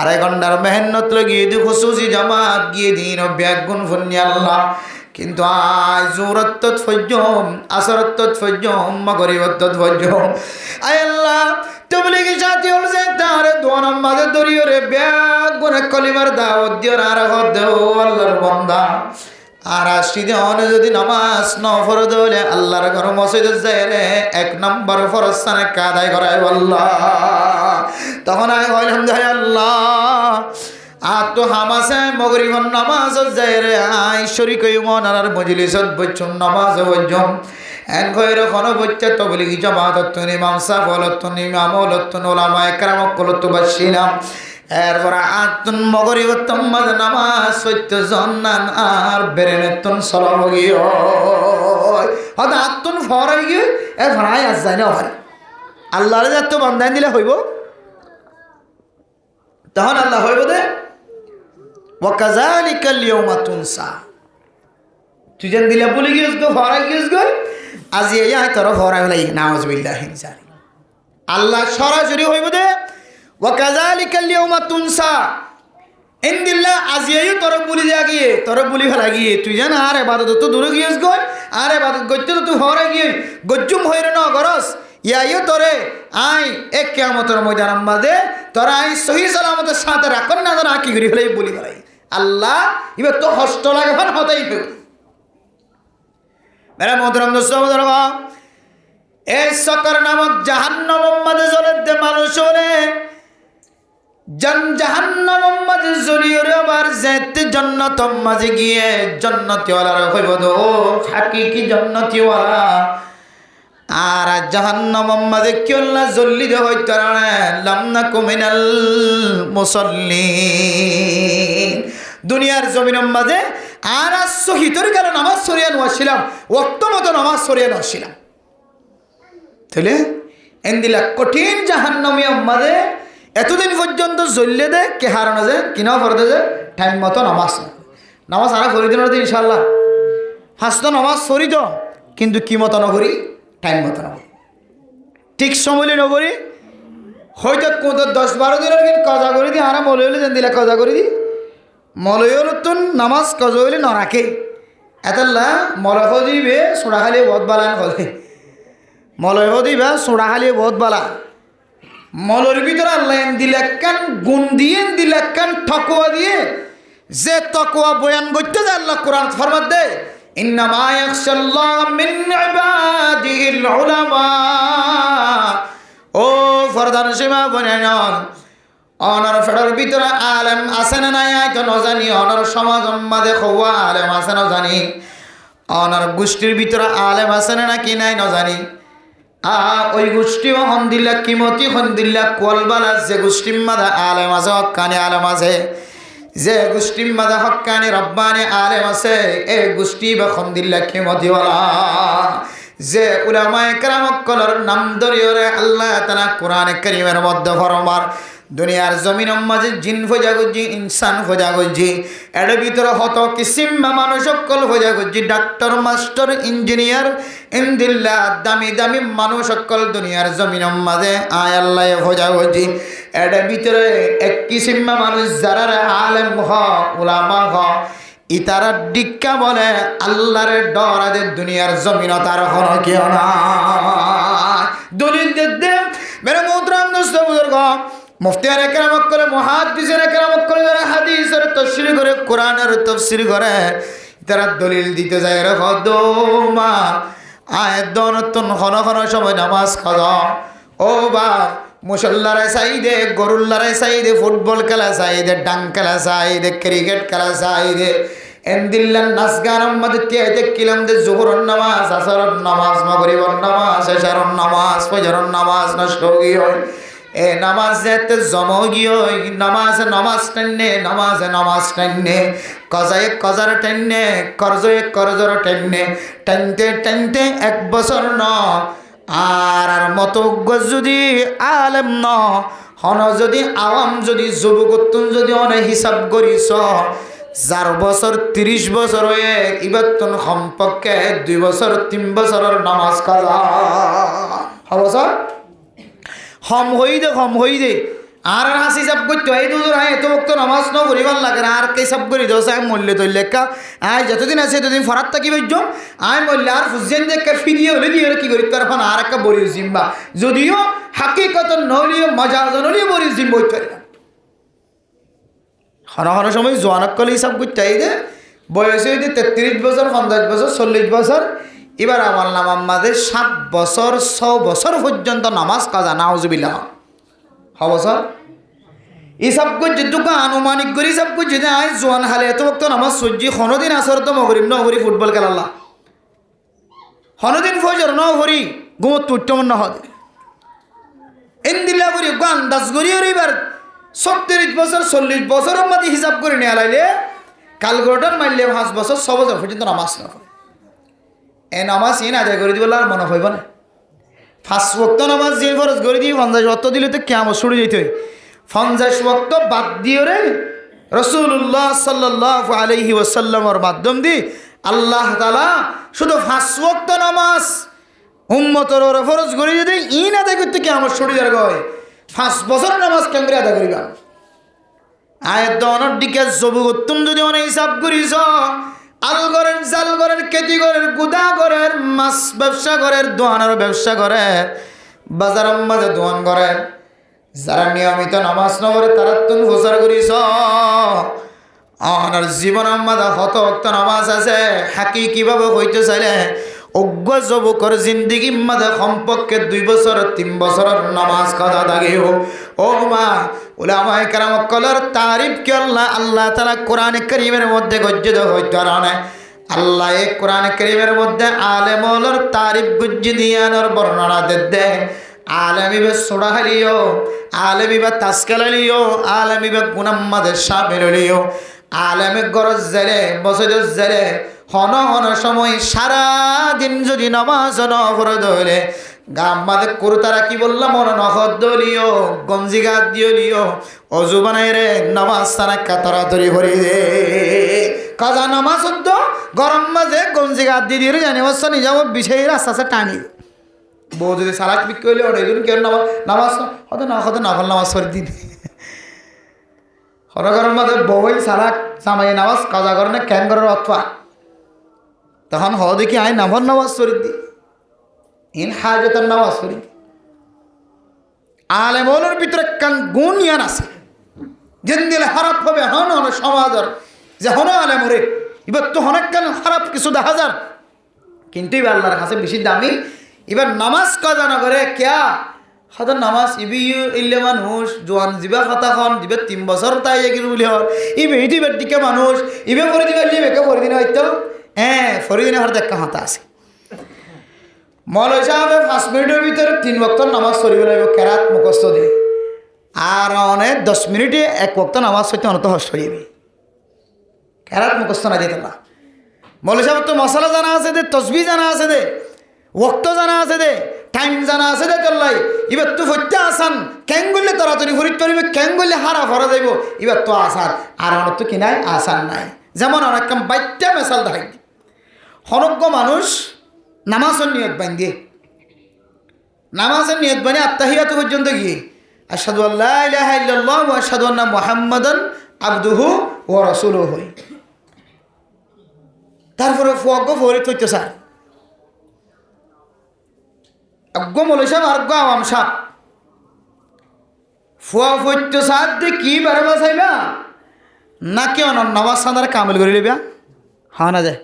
2.5 ঘন্টার মেহনত লাগিয়ে দি খুশুসি জামাত গিয়ে দিন ব্যাগুন শুননি আল্লাহ। কিন্তু আজ জোরত্তত ফজ্জম, আসরত্তত ফজ্জম, মাগরিবত্তত ফজ্জম। আয় আল্লাহ তবলিগি সাথী হল যে তারে দোয়া নামাজে দরিও রে ব্যাগুনে কলিমার দাওয়াত দিও আর হদ আল্লাহর বান্দা। আর আসিদে অনে যদি নামাজ ন ফরজ হলে আল্লাহর ঘর মসজিদে যায় রে 1 নম্বর ফরজ সানে কাদাই করায় আল্লাহ। তখন আয় হইলাম যায় আল্লাহ আর তো হামাসে মগরিবন নামাজ যায় রে আই শরীক মন আর মজলিসত বচ্চন নামাজ বজ্জম এন কইর কোন বচ্চা তবলিগি জামাতত ইমাম সাহেবত ইমাম ওলত উলামায়ে কেরাম কলত বাসিনাম। এরপর আতুন মগরিবতম মাঝে নামাজ সত্য জন্নান আর বেরেনেতন সলাবগিও হদ আতুন ফরাই গিয়ে এ ফরাই আজ যায় না হয় আল্লাহরে যত বন্দান দিলে হইব, তখন আল্লাহ হইব দে ওয়া কাযালিকাল ইয়াউমা তুনসা। তুই যেন দিলে বলি গিয়েছ গো ফরাই গিয়েছ গো আজি এই আয় তোর ফরাই হলাই নাউজুবিল্লাহি মিন যালিক। আল্লাহ সরাসরি হইব দে ওয়া কাযালিকাল ইয়াউমা তুনসা ইনদিল্লাহ আজিয়াই তোর বলি দিয়া গিয়ে তোর বলি ফেলা গিয়ে তুই জান আর ইবাদত তো দূরে গিয়েছ গো আর ইবাদত গজ্জ তো তুই ফরাই গিয়ে গজ্জুম হইরে না গরস ইয়াইও তোরে আই এক কিয়ামতের ময়দান মাঝে তোরা আই সহি সালামতের সাথে রাখন না তোরা কি করি ফেলাই বলি ফেলাই আল্লাহ এবার তো হষ্ট লাগে ফান হতাই ফেল। মেরা মোহতরম দোস্ত বুজুর্গ, এই সকর নামক জাহান্নামের মাঝে জ্বলে দে মানুষ রে জাহান্নামের মাঝে জ্বলিয়ে রে আবার যেতে জান্নাতের মাঝে গিয়ে জান্নাতীওয়ালার হইব দো হাকিকি জান্নাতীওয়ালা। আর জাহান্নামের মাঝে কিল্লা জ্বললি দে হইতো না লামনাকু মিনাল মুসাল্লিন। দুনিয়ার জমিনের মাঝে আর শহীদের কারণে নামাজ সরিয়ে নেওয়াছিলাম, ওয়াক্ত মতো নামাজ সরিয়ে নেওয়াছিলাম, তাহলে এন্দিলা কঠিন জাহান্নামীয় মাঝে এতদিন পর্যন্ত জ্বললে দে কে হারানো যায় কিনাও ফরদে যে টাইম মতো নামাজ নামাজ আরা ফরি দিন ইনশাল্লাহ হাসত নামাজ সরি তো কিন্তু কি মতো নকরি টাইম মতো নকরি ঠিক সময় নকরি হয়তো কোথাও 10-12 দিনের কিন্তু কজা করে দিই আরা মলে হলে যেন দিলা কজা করে দিই মলয়র তো নামাজ কজা হইলে নরাখে এতলা মলয় দিবে সোড়া খালি বহুত বালান হলে মলয় দিবা সোড়া খালি বহুত বালা মলর ভিতরে আল্লাহ দিলাক্কান গুণ দিয়ে দিলাক্কান ঠকুয়া দিয়ে যে তকওয়া বয়ান করতে যে আল্লাহ কোরআন ফরমাত দে ইন্নামা ইয়াখশাল্লাহ মিন ইবাদিহিল উলামা। ও ফরদান সীমা বনায়ন অনর ফেডার ভিতরে আলেম আছে না নাই তো নজানি অনর সমাজ মাঝে খোয়া আলেম আছে না জানি অনর গোষ্ঠীর ভিতরে আলেম আছে না কি নাই নজানি ওই গোষ্ঠীও হন্দিল্লা কিমতি হন্দিল্লা কোয়ালবালা যে গোষ্ঠীর মাঝে আলেম আছে হক্কানি আলেম আছে যে গোষ্ঠীর মাঝে হক্কানি রব্বানি আলেম আছে এই গোষ্ঠী বা হন্দিল্লা কিমতিওয়ালা যে উলামায়ে কেরাম কলর নাম ধরিয়ে আল্লাহ তাআলা কোরআনে কারীমের মধ্যে ফরমান দুনিয়ার জমিনের মাঝে জিন খোঁজা করছি ইনসান খোঁজা করছি এর ভিতরে হত কিসিম মানুষ সকল খোঁজা করছি ডাক্তার মাস্টার ইঞ্জিনিয়ার ইন্দিল্লা দামি দামি মানুষ সকল দুনিয়ার জমিনের মাঝে আয় আল্লাহ খোঁজা করছি এর ভিতরে এক কিসিম মানুষ যারা আলেম হ উলামা হ ইতারা ডিক্কা বলে আল্লাহর ডর আদের দুনিয়ার জমিন তার হন কেউ না দলিল দে মেরে মোহতরম দোস্ত বুজুর্গ মুফতিয়ারে কেরামত করে মুহাদ্দিসেরে কেরামত করে যারা হাদিসের তাফসীর করে কোরআনের তাফসীর করে তারা দলিল দিতে যায় রে খদমা আয় দনতুন ঘন ঘন সময় নামাজ কাজা ও বাপ মুসল্লারে চাইদে গরুল্লারে চাইদে ফুটবল খেলা চাইদে ডাং খেলা চাইদে ক্রিকেট খেলা চাইদে এন্দিল্লান নাচ গানের মধ্যে তিয়াইতে কিলাম দে জোহরের নামাজ আসরের নামাজ মাগরিবের নামাজ এশারের নামাজ ফজরের নামাজ নষ্ট গিয়ে এ নামাজ যেতে জমা গিয়ে নামাজ টান্নে কজার টান্নে করজর টান্নে টানতে 1 বছর ন আর মতো যদি আলেম ন হন যদি আওয়াম যদি যুবকত্তুন যদি অনেক হিসাব করিস 4 বছর 30 বছর হয়ে ইবাত্তন সম্পর্কে 2 বছর 3 বছরের নামাজ কাজা বছর হম হই দে আর হাসি সব করতে হয় দুজোর হ্যাঁ এত বক্ত নামাজ ন করিবার লাগে না আর কে সব করি দোষ আমি মূল্য তৈল লেখা আয় যতদিন আছে এতদিন ফরাত থাকি বৈজ আমি বললে আর ফুসেন দেখে ফিরিয়ে হলে দিয়ে কি করি তার এখন আর একটা বড়ি জিম্বা যদিও হাকিকত নলিও মজা নলিও বড়ি জিম্বা হইতে পারি না হন সময় জোয়ানক কলে হিসাব করতে হয় দে বয়স হইতে 33 বছর 50 বছর 40 বছর এবার আমার নাম আমাদের 7 বছর 6 বছর পর্যন্ত নামাজ কাজা নাউজুবিল্লাহ বছর হিসাব করছে তোকে আনুমানিক করে হিসাব করছে যে আজ জোয়ান হালে এত বক্ত নামাজ সহ্যি হনদিন আসর তো মগরিব নহরি ফুটবল খেলাল্লা হনদিন ফজর নহরি গুমত উত্তম নহদে এন্দিল্লা করি আন্দাজ করি এবার 37 বছর 40 বছরের মধ্যে হিসাব করে নিয়ে লাইলে কালগোটার মারলে 5 বছর 6 বছর পর্যন্ত নামাজ না করে এ নামাজ ইন আদায় করে দিবলে আর মনে হইব না 5 ওয়াক্ত নামাজ যে ফরজ করে দিয়ে 50 ওয়াক্ত দিলে তো কিয়ামত শুরু যেতে হয় 50 ওয়াক্ত বাদ দিয়ে রে রাসূলুল্লাহ সাল্লাল্লাহু আলাইহি ওয়াসাল্লামের মাধ্যম দিয়ে আল্লাহ তাআলা শুধু 5 ওয়াক্ত নামাজ উম্মতের ওপর ফরজ করে দিয়ে ইন আদায় করতে কিয়ামত শুরু যাবে 5 বছর নামাজ কেমনে আদায় করিবা আয়াত দনের দিকে জবুগতুন যদি অনেক হিসাব করিস আলগরের জালগরের কেতি গরের গুদা গরের মাছ ব্যবসা করের দোয়ানের ব্যবসা করে বাজারের মাঝে দোয়ান করে যারা নিয়মিত নামাজ না করে তারা তুমি প্রচার করিস আর জীবনের মাঝে হত ভক্ত নামাজ আছে হাকি কিভাবে হইতে চাইলে অজ্ঞ যুবকর জিন্দিগি মাঝে কমপক্ষে 2 বছর 3 বছরের নামাজ কাজা থাকিব ও মা উলামায়ে কেরাম কলর তারিফ কি আল্লাহ তাআলা কোরআনে কারীমের মধ্যে গজ্জিত হইতে রানে আল্লাহ এই কোরআনে কারীমের মধ্যে আলেমর তারিফ গজ্জি দিয়ানোর বর্ণনা দে আলেমিবে সুরাহলিও আলেমিবে তাসকালিও আলেমিবে গুনাম্মাদের শামিলিও আলেমে গরজ জেলে বসজজ জেলে হন সময় সারা দিন যদি নামাজ না পড়লে গাম্মাদের কুরতারা কি বললাম মনে নখদ দলিও গঞ্জি গাদ দিও অজু বানাই রে নামাজ তারা কাতারাতরি ভরি দে কাজা নামাজ তো গরম মাঝে গঞ্জি গাদ দিয়ে জানি অবস্থা নিয়ে বিছাই রাস্তা টানি বউ যদি সালাক বিক করলে ওটা এই কেন নামাজ হতে নকল নামাজ পড়ে দিন হরগরম মাঝে বউই সালাক সামাই নামাজ কাজা করে না ক্যান করার অথবা তখন হ দেখি আই নাভর নামাজ পড়ি দি ইন হাজতের নামাজ পড়ি আলেমনের ভিতরে কান গুণ ইয়ান আছে যেন দিলে খারাপ হবে হন সমাজের যে হন আলেমরে এবার তো অনেক কান খারাপ কিছু দেখা যার কিন্তু এবার আল্লাহর কাছে বেশি দামি এবার নামাজ কাজা না করে ক্যা হয়তো নামাজ ইবি ইলে মানুষ জোয়ান দিবা কথা খন দিবে 3 বছর তাই এগিয়ে বলি হর ইবে দিবার দিকে মানুষ ইবে করে দিবে ইবেকে করে দিনে হয়তো হ্যাঁ ফরিদিনে হর দেখা হাতা আছে মৌলভী সাহেব 5 মিনিটের ভিতরে 3 ওয়াক্ত নামাজ পড়িব লাগিব কেরাত মুখস্থ দিয়ে আর অনেক 10 মিনিটে 1 ওয়াক্ত নামাজ হইতে অনত হস হইবি কেরাত মুখস্থ না দিতে না মৌলভী সাহেব তো মশলা জানা আছে দে তসবিহ জানা আছে দে ওয়াক্ত জানা আছে দে টাইম জানা আছে দে চল্লাই এবার তো হইতে আসান কেন করলে তাড়াতাড়ি ফরিদ পারিবে কেন করলে হারা ভরা যাইব এবার তো আসান আর অনেক তো কিনাই আসান নাই যেমন অনেক কাম বাইটা মেশাল দেখাই হনজ্ঞ মানুষ নামাজের নিয়ত বান্ধে নামাজের নিয়ত বানিয়ে আত্তাহিয়াত পর্যন্ত গিয়ে আশহাদু আল্লা ইলাহা ইল্লাল্লাহ ওয়া আশহাদু আন্না মুহাম্মাদান আবদুহু ওয়া রাসূলুহু হই তারপরে ফুয়াগ্য ফরিদ হইতে চায় অজ্ঞ মৌলভী সাহেব আর আওয়াম সাহেব ফুয়া ফইতে সাদ দিয়ে কি বারে বাসাইবা নাকি অনন্য নামাজ সাদার কামেল করে লিবা হা না যায়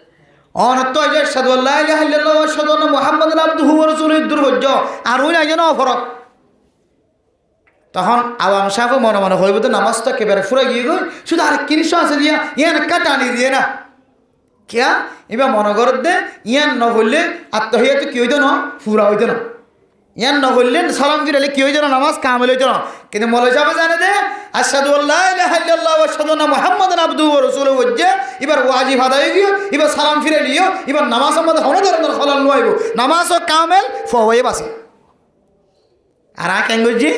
অনত যে আশহাদু আল্লা ইলাহা ইল্লাল্লাহ ওয়া আশহাদু আন্না মুহাম্মাদান আবদুহু ওয়া রাসূলুহু দুর্ভোজ্য আর ওই নাই যেন অফরক। তখন আওয়াম সাহেব মনে মনে হইব তো নামাজটা একেবারে ফুরে গিয়ে গই শুধু আর কিনিস আছে দিয়া ইয়ান কাটানি দিয়ে না কিয়া এবার মনে করত দে ইয়ান নহলে আত্মহিয়া তো কি হইতো না ফুরা হইতো না, ইয়ান নহলে সালাম ফিরালে কি হইতো না নামাজ কামেল হইতো না। কিন্তু মলে যাবে জানে দে আশহাদু আল্লা ইলাহা ইল্লাল্লাহ ওয়া আশহাদু আন্না মুহাম্মাদান আবদুহু ওয়া রাসূলুহু হজ্জে এবার ওয়াজিব আদায় গিয়ে এবার সালাম ফিরে লিও এবার নামাজ আমাদের হন ধরনের খলাল লইব নামাজও কামেল ফওয়ে বাসি। আর কেন গজি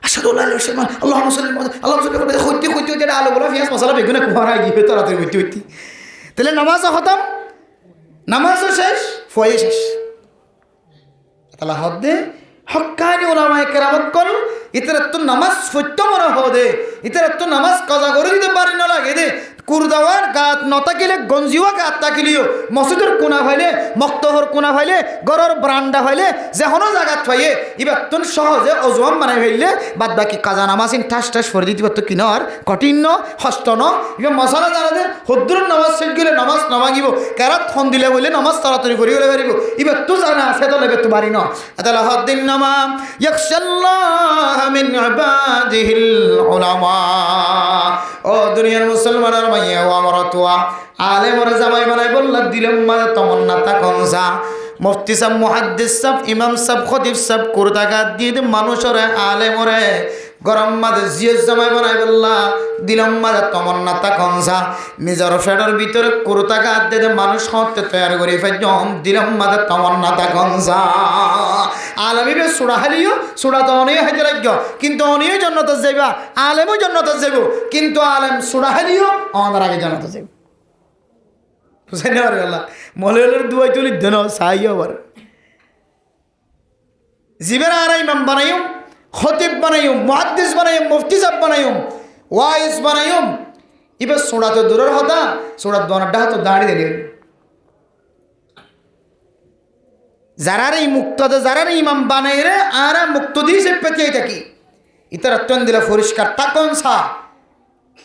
আশহাদু আল্লা ইলাহা ইল্লাল্লাহ আল্লাহুম্মা সাল্লি আল্লাহুম্মা সাল্লি আলা খুঁতি খুঁতি যেটা আলো বলা পিয়াজ মশলা বেগুনে কুমার গিয়ে তাড়াতাড়ি হইতে হইতে তাহলে নামাজও খতম, নামাজও শেষ, ফয়ে শেষ। তাহলে হদ্দে হক্কানি ওলামায়ে কেরামত কল ইতারা তো নামাজ সত্য মনে হদে ইতারা তো নামাজ কাজা করে দিতে পারি না লাগে দে কুরদাওয়ার গাত নতাকিলে গঞ্জিওয়া গাত তাকিলিও মসজিদের কোনা ফাইলে মক্তহর কোনা ফাইলে গরর ব্রান্ডা ফাইলে যেহনো জায়গাত ফাইয়ে এবার তুন সহজে অজুয়াম বানাই ফেললে বাদ বাকি কাজা নামাজ ঠাস ঠাস করে দিতে পারতো কিনার কঠিন হস্ত ন এবার মশালা জানাতে হদ্দুর নামাজ শেষ গেলে নামাজ নামাগিব কেরাত ফোন দিলে বললে নামাজ তাড়াতাড়ি করে গেলে পারিব এবার তো জানা আছে তো লেগে তো পারি না। তাহলে হদ্দিন নামা ইয়াখশাল্লাহ মিন ইবাদিহিল উলামা। ও দুনিয়ার মুসলমানের মাইয়া ও আমার তোয়া আলেমর জামাই বানাই বললা দিলাম মানে তমন্না তখন যা মুফতি সাহেব মুহাদ্দিস সাহেব ইমাম সাহেব খতিব সাহেব কুরতাগাত দিয়ে মানুষরে আলেমরে গরম মাঝে জিয়স জামাই বানাই বললা দিলাম মাঝে তমন্না তখন যা নিজের ফেডার ভিতরে কুরতাগাত দিয়ে মানুষ হতে তৈরি করে ফেলম দিলাম মাঝে তমন্না তখন যা আলমিবে সুরা হালিও সুরা তো অনেক হইতে রাজ্য কিন্তু অনেক জন্নত যাইবা আলেমও জন্নত যাইব কিন্তু আলেম সুরা হালিও আমাদের আগে জন্নত যাইব বুঝাই না পারে আল্লাহ মলের দুয়াই তুলি দেন সাইও আবার জীবের আর ইমাম বানাইম খতিব বানাইম মুহাদ্দিস বানাইম মুফতি সাহেব বানাইম ওয়াইজ বানাইম এবার সুরা তো দূরের হতা সুরা দোনাটা তো দাঁড়িয়ে দিলেন যারারে মুক্তদে যারারে ইমাম বানাই রে আর মুক্তদি সে পেতে থাকি ইতার অত্যন্ত দিলে পরিষ্কার তাকন সা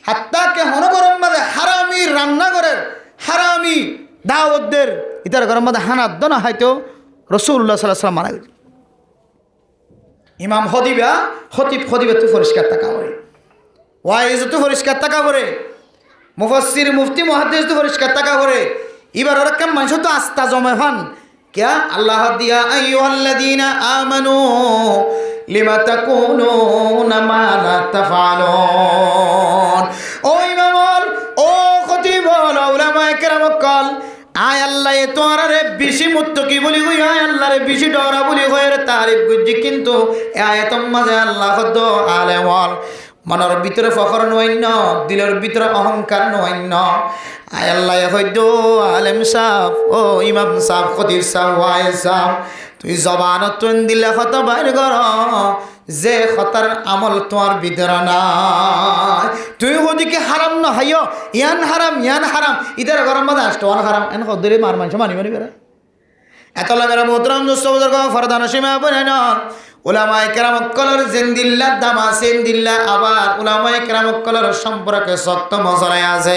হাত্তাকে হন গরম মাঝে হারামি রান্নাঘরের হারামি দাওয়াতদের ইতার গরম মাঝে হানাত দনা হয়তো রাসূলুল্লাহ সাল্লাল্লাহু আলাইহি ওয়াসাল্লাম মারা গেছে ইমাম হদিবা হতিবে তো পরিষ্কার থাকা করে ওয়াইজ তো পরিষ্কার থাকা করে মুফাসসির মুফতি মুহাদ্দিস তো পরিষ্কার থাকা করে এবার ওরা কেমন মানুষ তো আস্থা জমে ফান क्या अल्लाह दिया अय्युहल्लज़ीना आमनू लिमा तकूनूना मा ला तफ़अलून। ओ इमाम ओ खतीब उलमाए किराम कल आय अल्लाह ये तोरा रे बेशी मुत्तकी बोली गई आय अल्लाह रे बेशी डरा बोली गई रे तारीफ गुज्जी किंतु आयतम मजे अल्लाह खद्दो आलेम মনের ভিতরে ফখর নয়ন্য দিলের ভিতরে অহংকার নয়ন্য আয় আল্লাহ হইদ আলেম সাহেব ও ইমাম সাহেব খতিব সাহেব ওয়াইজ সাহেব তুই জবানত তুই দিলে কত বাইর কর যে খতার আমল তোমার ভিতরে নাই তুই ওদিকে হারাম না হাইয় ইয়ান হারাম ইদার গরম মাঝে আসতো হারাম এন কদরে মার মানুষ মানি বেড়া এত লাগা মোহতরম দোস্ত বুজুর্গ ফরদান সীমা বলেন উলামায়ে কেরাম কলর জিন্দিল্লাহ দামা সিন্দিল্লাহ আবার উলামায়ে কেরাম কলর সম্পর্কে সত্য মজরায় আছে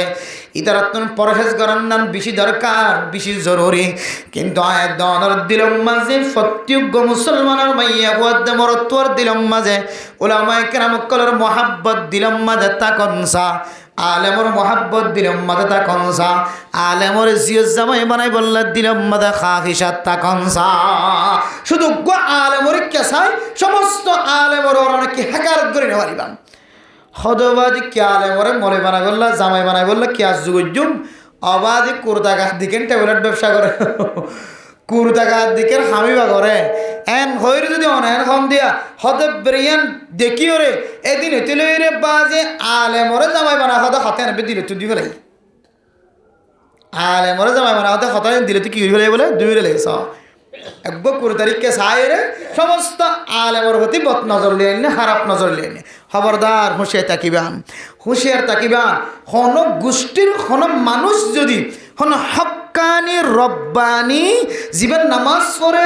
ইতারাতুন পরহেজ করার নাম বেশি দরকার বেশি জরুরি কিন্তু আয়াত দনর দিলম মাঝে প্রত্যেক মুসলমানের মাইয়া ওয়াদ মরতর দিলম মাঝে উলামায়ে কেরাম কলর মোহাব্বত দিলম মাঝে তাকনসা আলেমর মোহাব্বত দিলম মাঝে তাকনসা আলেমর জিয়স জামাই বানাই বললা দিলম মাঝে খাহিসাত তাকনসা শুধু গো আলেমর কেসাই সমস্ত আলেমর অনেক হাকারত করে নেওয়া পারিবাম হদবাদি কে আলেমরে মরে বানাই বললা জামাই বানাই বললা কে আজ যুগুজুম অবাদি কুরতাগার দিকেন ট্যাবলেট ব্যবসা করে কুরতাগার দিকের হামিবা করে এন হইর যদি অনেন হম দিয়া হদে ব্রিয়ান দেখিও রে এদিন এতিলে রে বাজে আলেমরে জামাই বানা হদে হতে আনবে দিলে তুই দিবে লাই আলেমরে জামাই বানা হতে হতে দিলে তুই কি হইলে বলে দুই লেগেছ একবার 20 তারিখকে সাইরে সমস্ত আলেমর প্রতি বদ নজর লিয়েন খারাপ নজর লিয়েন খবরদার হুঁশিয়ার তাকিবান হন গোষ্ঠীর হন মানুষ যদি হন হক্কানি রব্বানি জীবন নামাজ পড়ে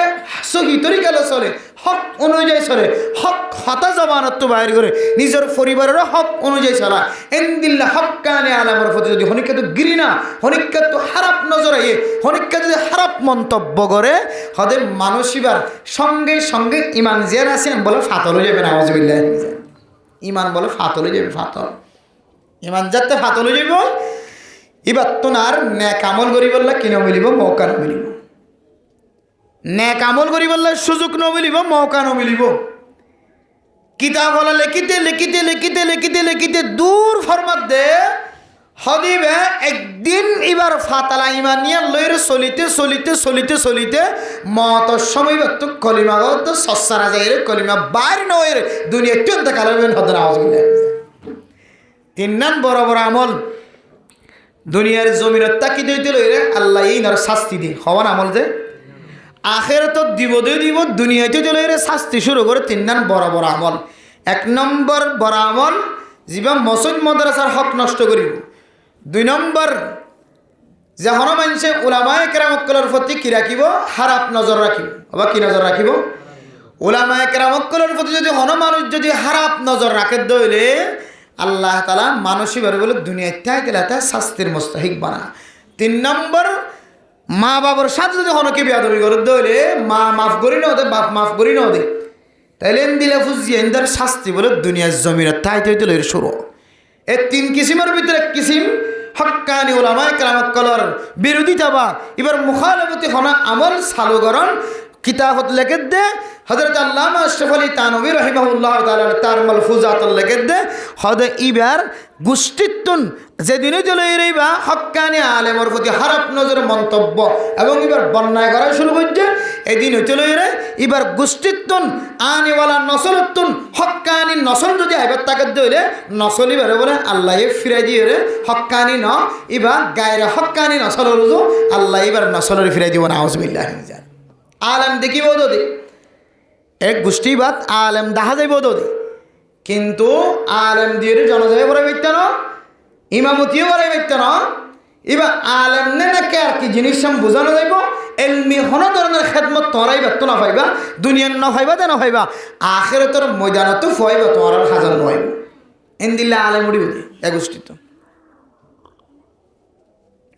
সহি তরিকালে চলে হক অনুযায়ী চলে, হক হতা জবানত বাইর করে নিজের পরিবারেরও হক অনুযায়ী চলা। এন্দিল্লা হক্কানি আলেমের প্রতি যদি হনিকা ঘৃণা, হনিকা খারাপ নজর আইয়ে, হনিকা যদি খারাপ মন্তব্য করে হদে মানসিবার সঙ্গে সঙ্গে ইমান যে আছেন বলে ফাতল হয়ে যাবে। নাউজুবিল্লাহ, ইমান বলে ফাতল হয়ে যাবে। ফাতল ইমান যাতে ফাতল হয়ে যাব, এবার তোনার ন্যাক আমল করি বললে কিনে মিলিব, মৌকা ন মিলিব। ন্যাক আমল করি বললে সুযোগ ন মিলিব, মৌকা ন মিলিব। কিতাব হলে লিখিতে লিখিতে লিখিতে লিখিতে লিখিতে দূর ফরমাত দে হদিবে একদিন এবার ফাতালা ইমান নিয়ে লইরে চলিতে চলিতে চলিতে চলিতে মত সময় তো কলিমা তো সস্সারা যায় রে, কলিমা বাইরে নয় রে, দুনিয়া অত্যন্ত কালাবেন হদ না। 3 নাম বড় বড় আমল দুনিয়ার জমিনের তাকি দিতে লইরে আল্লাহ এই নার শাস্তি দি হওয়ার আমল যে আখেরাত দিব দিব, দুনিয়াতে চলে রে শাস্তি শুরু করে। 3 নাম বড় বড় আমল। 1 নম্বর বড় আমল যেবা মসজিদ মাদ্রাসার হক নষ্ট করিব। 2 নম্বর যখন মানুষে উলামায়ে কেরামকলের প্রতি কি রাখিব, খারাপ নজর রাখিব। আবার কি নজর রাখিব? উলামায়ে কেরামকলের প্রতি যদি হন মানুষ যদি খারাপ নজর রাখে দইলে আল্লাহ তাআলা মানুষই বারে বলে দুনিয়ায় থাকলে তাই শাস্তির মুস্তাহিক বানা। 3 নম্বর মা বাবার সাথে যদি হনকে বিয়াদবি করে দইলে মা মাফ করি না ওদের, বাপ মাফ করি না ওদের, তাইলে দিলে ফুজিয়ে এদের শাস্তি বলে দুনিয়ার জমিনের তাই তৈতে লইর শুরু। এই 3 কিসিমের ভিতরে 1 কিসিম হক্কানি উলামায়ে কেরামকলের বিরোধিতা বা এবার মুখালফতি হনা আমল চালুকরণ কিতাবত লেখে দে হযরত আল্লামা আশরাফ আলী থানভী রাহিমাহুল্লাহ তাআলা তার মালফুজাত লেখে দে হদে ইবার গোষ্ঠীত্বন যেদিনে চলে এরাইবা হক্কানি আলেমর প্রতি খারাপ নজর মন্তব্য এবং এবার বন্যায় করা শুরু করছে। এদিন চলে এরে এবার গোষ্ঠীত্বন আনিওয়ালা নসলত্বন হক্কানি নসল যদি আইবার তাকে দইলে নসল এবারে বলে আল্লাহ ফিরাই দিয়ে রে হক্কানি ন এবার গায়ের হক্কানি নসল রুজু আল্লাহ এবার নসলের ফিরাই দিব। নাউজুবিল্লাহ। আলেম দেখিব দদি এক গোষ্ঠী বাদ আলেম দেখা যাইব দদি, কিন্তু আলেম দিয়ে জনজায় পরে বাইত না, ইমামতিও পরে বাইত না। এবার আলেম নে নাকি আর কি জিনিস বোঝানো যাইব। এলমি হন ধরনের খেদমত তোরাই ব্যক্ত না পাইবা, দুনিয়ার না পাইবা তে না পাইবা, আখিরাতের ময়দানতো পাইবা, তোমার আর হাজার নয় এন দিল্লা আলেম উড়ি বুঝি এক গোষ্ঠী তো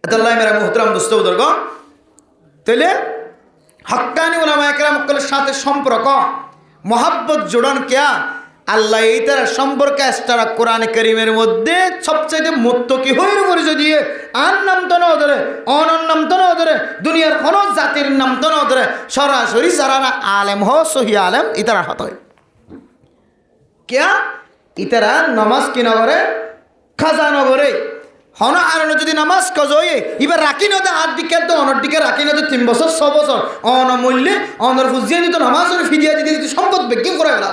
আল্লাহ মেরা মুহতারাম দোস্ত বুজুর্গ। তাইলে হক্কানি উলামায়ে কেরামকলের সাথে সম্পর্ক মহাব্বত জোড়ান কেয়া আল্লাহ এই তার সম্পর্ক এস্টারা কোরআন কারীমের মধ্যে সবচেয়ে মুত্তাকি হইর পরিচয় দিয়ে আর নাম তো না ধরে, অনর নাম তো না ধরে, দুনিয়ার কোন জাতির নাম তো না ধরে, সরাসরি যারা আলেম হ সহি আলেম ইতারা হত হয় কেয়া ইতারা নামাজ কি না করে, খাজা না করে হন আর যদি নামাজ কজয়ে এবার রাখি না দে 8 দিকে তো অনর দিকে রাখি না দে 3 বছর 6 বছর অনমূল্যে অনর ফুজিয়ে দিত নামাজ ফিদিয়া দিতে দিতে সম্পদ বেগিং করে গেল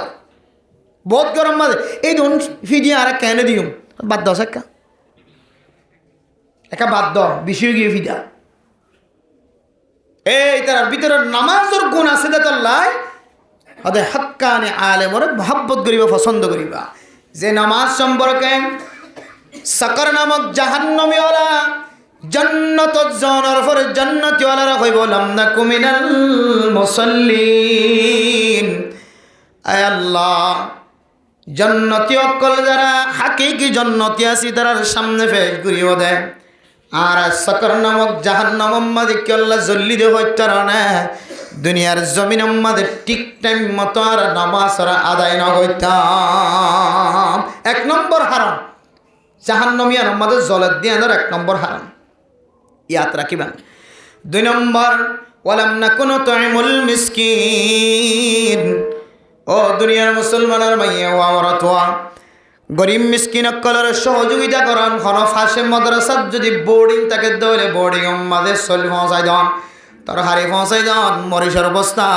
বহুত গরম মাঝে এই ধরুন ফিদিয়া আর কেন দিও বাদ দাও একা বাদ দাও বিষয় গিয়ে ফিদা এই তার ভিতরে নামাজের গুণ আছে দেতাল্লাহ আদে হক্কানি আলেমরে মহব্বত করিবা পছন্দ করিবা। যে নামাজ সম্পর্কে সাকার নামক জাহান্নামীওয়ালা জান্নাত জানার পরে জান্নাতীওয়ালারা কইব লামনাকু মিনাল মুসাল্লিন। আয় আল্লাহ জান্নাতি অকল যারা হাকিকি জান্নাতি আছে তার সামনে পেশ করিও দেয়। আর সাকার নামক জাহান্নাম আমাদেরকে আল্লাহ জল্লি দে হইতার না দুনিয়ার জমিন আমাদের ঠিক টাইম মতো আর নামাজ আদায় না হইতাম। 1 নম্বর হারাম জাহান্নামিয়ান আমাদের জলের দিয়ে আনার 1 নম্বর হারাম ইয়াদ রাখিবেন। 2 নম্বর ওয়ালাম নাকুনু তুইমুল মিসকিন। ও দুনিয়ার মুসলমানের মাইয়া ওয়ারাতওয়া গরিব মিসকিন অকলের সহযোগিতা করেন। কোনো ফাঁসে মাদ্রাসাত যদি বোর্ডিং থাকে দলে বোর্ডিং আমাদের চল পৌঁছাই দেন, তরকারি পৌঁছাই দেন, মরিচের বস্তা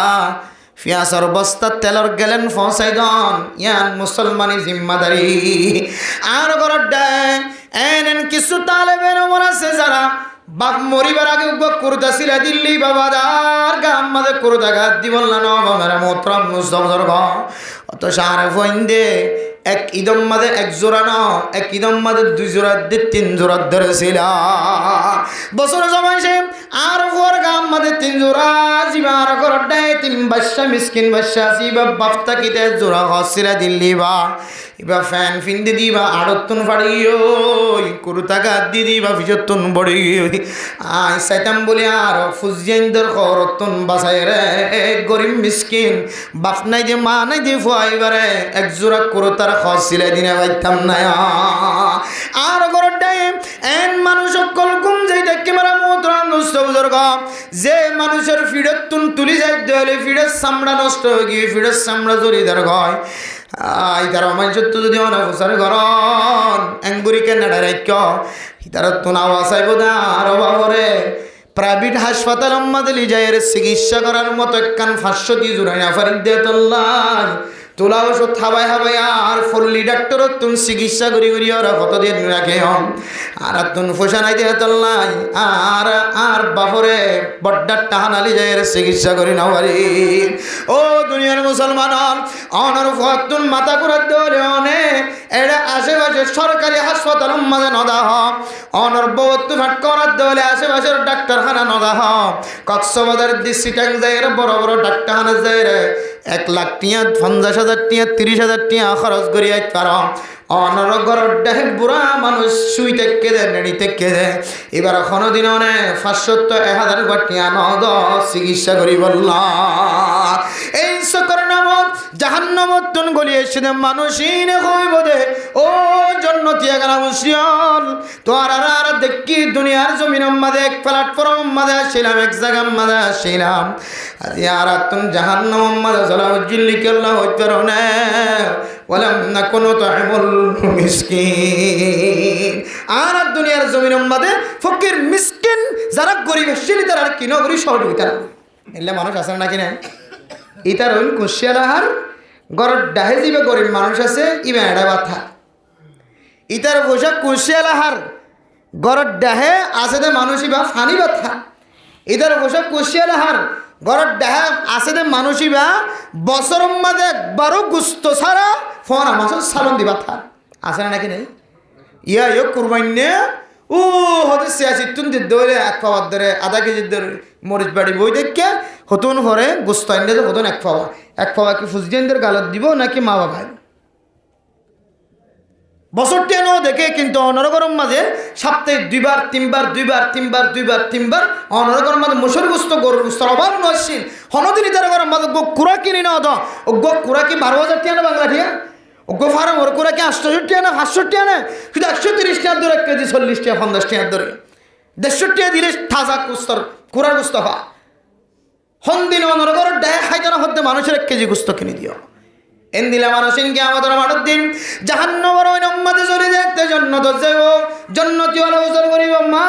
পেঁয়াজের বস্তা তেলর গেলেন পৌঁছাই দেন, ইয়ান মুসলমানি জিম্মাদারি। আর ঘরের এন কিছু তালেবের মন আছে যারা বাপ মরিবার আগে কুর্তা সিলা দিল্লি বাবাদার গাম মাঝে কুর্তা গাছ দিবল না নমেরা মোত্রম মুস্তফর ঘ অত সারে ফইন দে এক ঈদম মাঝে 1 জোড়া ন এক ঈদম মাঝে 2 জোড়া দিয়ে 3 জোড়া ধরেছিলাম। বছর সময় সে আর ফোর গাম মাঝে 3 জোড়া জিবা আর ঘর দেয় 3 বাচ্চা মিসকিন বাচ্চা জিবা বাপতা কিতে জোড়া হসিরা দিল্লি বা ইবা ফ্যান ফিন্দি দিবা আড়তুন ফাড়িও কুরুতা গাদ দি দিবা ফিজতুন বড়ি আই সাইতাম বলি আর ফুজিয়েন্দর খরতুন বাসাই রে গরিব মিসকিন বাপ নাই যে মা নাই যে ফুয়াইবারে এক জোড়া কুরুতার হসিলা দিনে বাইতাম না আর ঘর দেয় এন মানুষ সকল ঘুম যাইতে ক্যামেরা মোতরান নষ্ট বুজুর্গ যে মানুষের ফিডতুন তুলি যাই দলে ফিডের চামড়া নষ্ট হয়ে গিয়ে ফিডের চামড়া জড়িদার গয় ইতার মানুষত্ব যদি অনাফসার গরন এঙ্গুরিকে নেড়ে রাখ ইতার তো নাও আসাইব না আরো বাবরে প্রাইভেট হাসপাতাল মাদলি যায় চিকিৎসা করার মতো একখান 500 দিয়ে জুড়াই না ফারিক দে তোল্লাই তোলা ওষুধ হাবাই হাবাই আর ফল্লি ডাক্তার তুন চিকিৎসা করি করি ওরা কতদিন রাখে আর তুন ফোসা নাই দিয়ে তোল্লাই আর আর বাপরে বড্ডার টাহানালি যায় চিকিৎসা করি না পারি ও দুনিয়ার মুসলমান অনর ফতুন মাথা করে ধরে অনে এটা আশেপাশে সরকারি হাসপাতাল মাঝে নদা হয় অনর বত্তু ফাট করার দলে আশেপাশের ডাক্তারখানা নদা হয় কক্সবাজার দিশিটাং যায় বড় বড় ডাক্তারখানা যায় 1 লাখ টিয়া 50,000 টিয়া 30,000 টিয়া খরচ করি আইত পারো অনর ঘরের দেহে বুড়া মানুষ শুই থেকে দেয় নেড়ি থেকে দেয় এবার কোনো দিন অনে 500-1000 টিয়া নদ চিকিৎসা করি বললা এই সকর নামত জাহান্নামত তুন গলি এসে মানুষই নে হইব দে ও জন্নতি এগানা মুসিয়ল তো আর দেখি দুনিয়ার জমিন মাঝে এক প্ল্যাটফর্ম মাঝে আসছিলাম এক জায়গা মাঝে আসছিলাম আজি আর তুন জাহান্নাম মাঝে জলাউজ্জিল্লি কেল্লা হইতে রনে ওয়ালাম নাকুনু তু'ইমুল মিসকিন আর দুনিয়ার জমিন মাঝে ফকির মিসকিন যারা গরিব আসছিলি তারা কি নগরী সহযোগিতা এলে মানুষ আছে নাকি না ইতার হইল কুশিয়ালাহার গড় ডাহে দিবে গরিব মানুষ আছে ইবে এড়া বাথা ইতার পোশাক কুশিয়ালাহার গড় ডাহে আছে দে মানুষ ইবা ফানি বাথা ইতার পোশাক কুশিয়ালাহার গড় ডাহে আছে দে মানুষ ইবা বছর মাঝে একবারও গুস্ত ছাড়া ফোন আমার সালন দিবা থা আছে নাকি নাই ইয়া ইয় কুরবাইনে ও হতে সিয়াসি তুন দি দৌড়ে 1 পাওয়ার ধরে আধা কেজির ধরে মরিচ বাড়ি বই দেখে হতুন ভরে গুস্ত আনলে তো হতুন 1 পাওয়া কি ফুসগেন্দের গালত দিব নাকি মা বাবা বছরটি এনে দেখে কিন্তু অনরগরম মাঝে সপ্তাহে 2 বার 3 বার 2 বার 3 বার 2 বার 3 বার অনরগরম মাঝে মুসর গুস্ত গরুর গুস্ত অভাব নছিল হনদিন ইতার গরম মাঝে গো কুড়া কিনি না দ ও গো কুড়া কি 12,000 টাকা না বাংলা ঠিয়া ও গো ফার্ম ওর কুড়া কি 800 টাকা না 500 টাকা না শুধু 130 টাকা ধরে 1 কেজি 40 টাকা 50 টাকা ধরে 150 টাকা দিলে তাজা গুস্তর কুড়ার গুস্ত হা হনদিন অনরগরম দেয় খাইতানা হতে মানুষের 1 কেজি গুস্ত কিনে দিও এন দিলা মানুষিন কি আমাদের মাঠের দিন জাহান্নামের ওই নম্মতে চলে দেখতে জান্নাত যাইব জান্নাতি ওয়ালা উজর করিব মা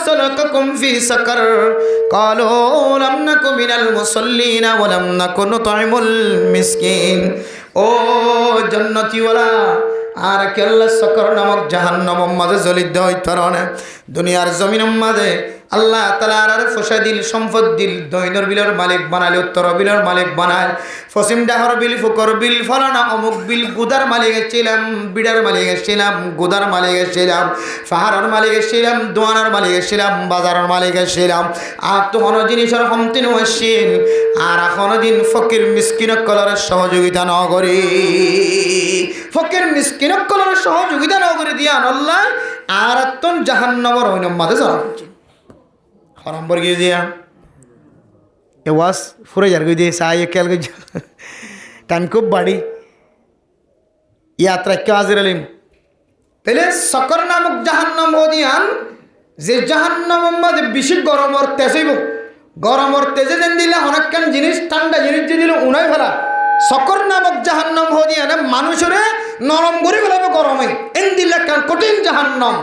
সালাকাকুম ফি সাকার ক্বালু লাম নাকু মিনাল মুসাল্লিনা ওয়া লাম নাকু নুতইমুল মিসকিন ও জান্নাতি ওয়ালা আর কেল্লা সাকার নামক জাহান্নামের মাঝে জ্বলিত হইতে পারে দুনিয়ার জমিনের মাঝে আল্লাহ তাআলা আর ফসা দিল সম্পদ দিল দৈনর বিলের মালিক বানালে উত্তর বিলের মালিক বানায় ফসিম ডাহর বিল ফুকর বিল ফলানা অমুক বিল গুদার মালিক ছিলাম বিড়ার মালিক ছিলাম গুদার মালিক ছিলাম ফাহারার মালিক ছিলাম দোয়ানার মালিক ছিলাম বাজারের মালিক ছিলাম আর তো কোনো জিনিসের হমতিন হয়েছিল আর কোনো দিন ফকির মিসকিনক কলরের সহযোগিতা ন করি ফকির মিসকিনক কলরের সহযোগিতা ন করে দিয়া আল্লাহ আর তন জাহান্নামের ওই নম্বরে যারা হরম্বর গিয়ে দিয়া এ ওয়াস ফুরে যার গিয়ে দিয়ে সাই খেয়াল গিয়ে টান খুব বাড়ি ইয়াত্রা কে হাজির আলিম তাহলে সকর নামক জাহান্নাম হদিয়ান যে জাহান্নামের মধ্যে বেশি গরমর তেজ হইব গরমর তেজে দেন দিলে অনেকখান জিনিস ঠান্ডা জিনিস যে দিলে উনাই ফেলা সকর নামক জাহান্নাম হদিয়ান মানুষের নরম করে ফেলাবে গরমে এন দিলে কঠিন জাহান্নাম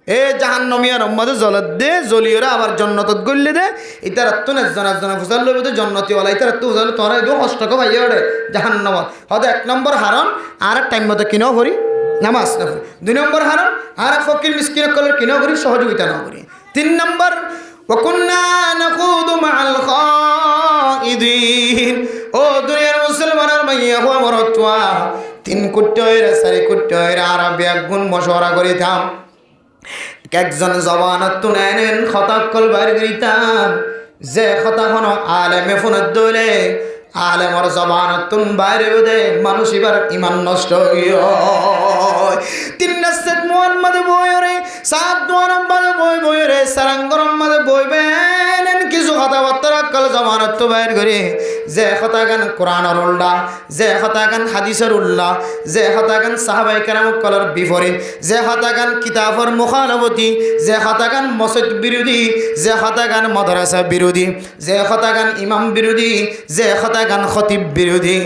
এ জাহান্নামিয়ার মধ্যে জলত দে জলিয়রা আবার জন্নতত গল্লে দে ইতার তো একজন ফুসাল লইব তো জন্নতি ওলা ইতার তো উজাল তোরা দো কষ্টকে ভাইয়া ওরে জাহান্নাম হয়তো 1 নম্বর হারাম আর টাইম মতো কিনাও করি নামাজ না করি 2 নম্বর হারাম আর ফকির মিসকিন কলর কিনাও করি সহযোগিতা না করি 3 নম্বর ওয়াকুন্না নাকুদু মাআল খাইদিন ও দুনিয়ার মুসলমানের মাইয়া হওয়া মরতওয়া 3 কুট্টয়ের 4 কুট্টয়ের আরবে গুণ মশওয়ারা করিতাম একজন জবানত তুনেন খতাকল বাইর গরিতাম যে কথা হনো আলেমে ফোনত দলে আলেমর জবানত তুন বাইরে দে মানুষ এবার ইমান নষ্ট হইয় তিন নাসেত মুহাম্মদ বয়রে সাত দুয়ারম বাদে বয়রে সারাঙ্গরম বাদে বইবেন কিছু কথাবার্তা কল জবানত তো বাইর করে যে কথা গান কোরআনের উল্লাহ যে কথা গান হাদিসের উল্লাহ যে কথা গান সাহাবায়ে কেরাম কলর বিপরীত যে কথা গান কিতাবর মুখালবতী যে কথা গান মসজিদ বিরোধী যে কথা গান মাদ্রাসা বিরোধী যে কথা গান ইমাম বিরোধী যে কথা গান খতিব বিরোধী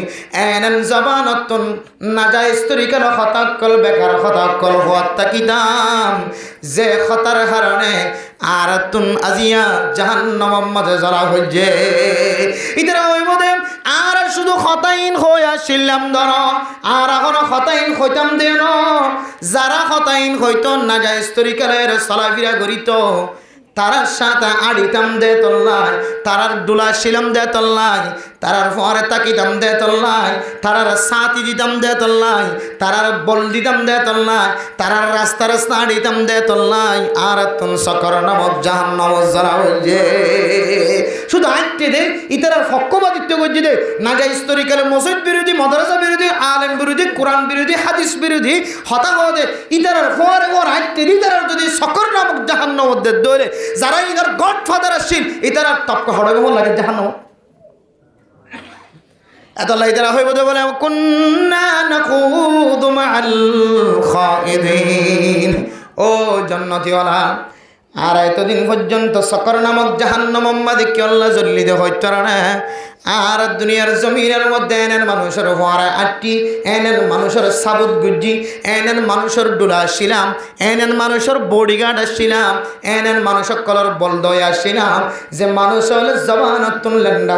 এনন জবানতুন নাজায়েজ তরিকার খতাকল বেকার খতাকল হওয়াত্তা কিতাম যে খতার কারণে আর তুন আজিয়া জাহান্নামের মাঝে জ্বলা হইছে ইতারা হইব দে আর শুধু খতাইন হই আসিলাম ধর আর এখন খতাইন হইতাম দেন যারা খতাইন হইতো নাজায়েজ তরিকার চলাফেরা করিত তারার সাথে আড়িতাম দে তল্লাই তারার ডুলা শিলাম দে তল্লাই তারার ফরে তাকিতাম দে তল্লাই তারার সাথী দিতাম দে তল্লাই তারার বল দিতাম দে তল্লাই তারার রাস্তা রাস্তা আড়িতাম দে তল্লাই আর তুন সকর নামক জাহান্নাম জ্বালা হইছে শুধু আইতে দে ইতারার পক্ষপাতিত্ব করছে দে নাজায়েজ তরিকার মসজিদ বিরোধী মাদ্রাসা বিরোধী আলেম বিরোধী কোরআন বিরোধী হাদিস বিরোধী হতা হওয়া দে ইতারার ফরে ফর আইতে ইতারার যদি সকর নামক জাহান্নাম মধ্যে দৌড়ে যারা ইদার গডফাদার আসছিল ইতারা তপকা হড়বে বল লাগে জাহান্নাম এতলা ইতারা হইব দে বলে কুন্না নাকুদু মাআল খাইদিন ও জান্নাতীওয়ালা আর এতদিন পর্যন্ত সকর নামক জাহান্নাম মাদিকে আল্লাহ জল্লি দে হইতো না আর দুনিয়ার জমিনের মধ্যে এনের মানুষের ফোয়ারা আটটি এনের মানুষের সাবুত গুজ্জি এনের মানুষের ডুলা আসছিলাম এনের মানুষের বডিগার্ড আসছিলাম এনের মানুষের কলর বলদয় আসছিলাম যে মানুষ হলে জবানত লেন্ডা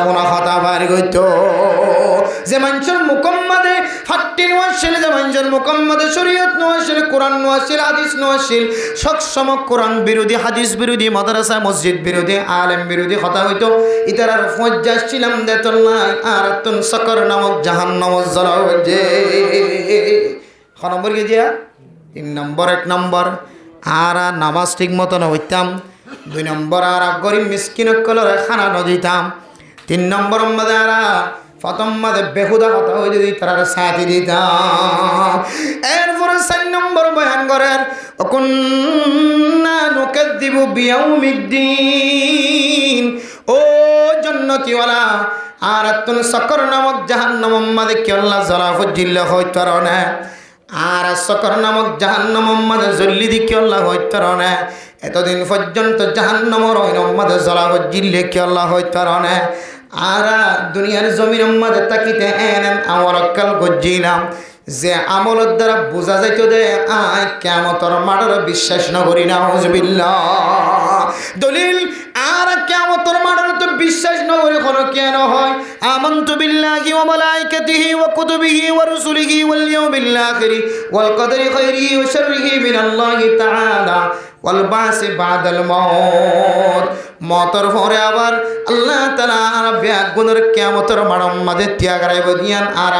হোনা হতা বার গইত যে মানুষের মুকম্মাদে হাট্টি নোয়াছিল যে মানুষের মুকম্মাদে শরীয়ত নোয়াছিল কোরআন নোয়াছিল হাদিস নোয়াছিল সবসময় কোরআন বিরোধী হাদিস বিরোধী মাদ্রাসা মসজিদ বিরোধী আলেম বিরোধী কথা হইতো ইতারার ফজ্জা ছিলাম দেতল্লাই আর তুন সকর নামক জাহান্নাম জ্বালা হইছে ক নম্বর গিয়া 3 নম্বর 1 নম্বর আর নামাজ ঠিক মতো হইতাম 2 নম্বর আর গরিব মিসকিন কলর খানা নদিতাম 3 নম্বর মধ্যে আর প্রথম মধ্যে বেহুদা কথা হয়ে যদি তারা সাথী দিতাম এরপরে 4 নম্বর বয়ান করেন কুন্না নুকাযযিবু বিয়াউমিদ্দিন ও জান্নাতীওয়ালা আর তুন সকর নামক জাহান্নাম মাঝে কি আল্লাহ জ্বালা ফজিল্লা হইতো না আর সকর নামক জাহান্নাম মাঝে জল্লি দি কি আল্লাহ হইতো না এতদিন পর্যন্ত জাহান্নামের ওই মাঝে জ্বালা ফজিল্লে কি আল্লাহ হইতো না আর দুনিয়ার জমির মাঝে তাকিতে এনেন আমার অক্কাল গজ্জিলাম যে আমলের দ্বারা বোঝা যাইত দে আয় কিয়ামতের মাঠের বিশ্বাস না করি না হুজবিল্লাহ দলিল আর কিয়ামতের মাঠের তো বিশ্বাস না করে কোন কেন হয় আমানতু বিল্লাহি ওয়া মালাইকাতিহি ওয়া কুতুবিহি ওয়া রুসুলিহি ওয়াল ইয়াউমিল আখির ওয়াল কদরি খাইরিহি ওয়া শাররিহি মিনাল্লাহি তাআলা ওয়াল বাসি বাদাল মাউত মতর পরে আবার আল্লাহ তাআলা আর বেগুনের কিয়ামতের মাঠের মাঝে ত্যাগ রাইব দিয়ান আর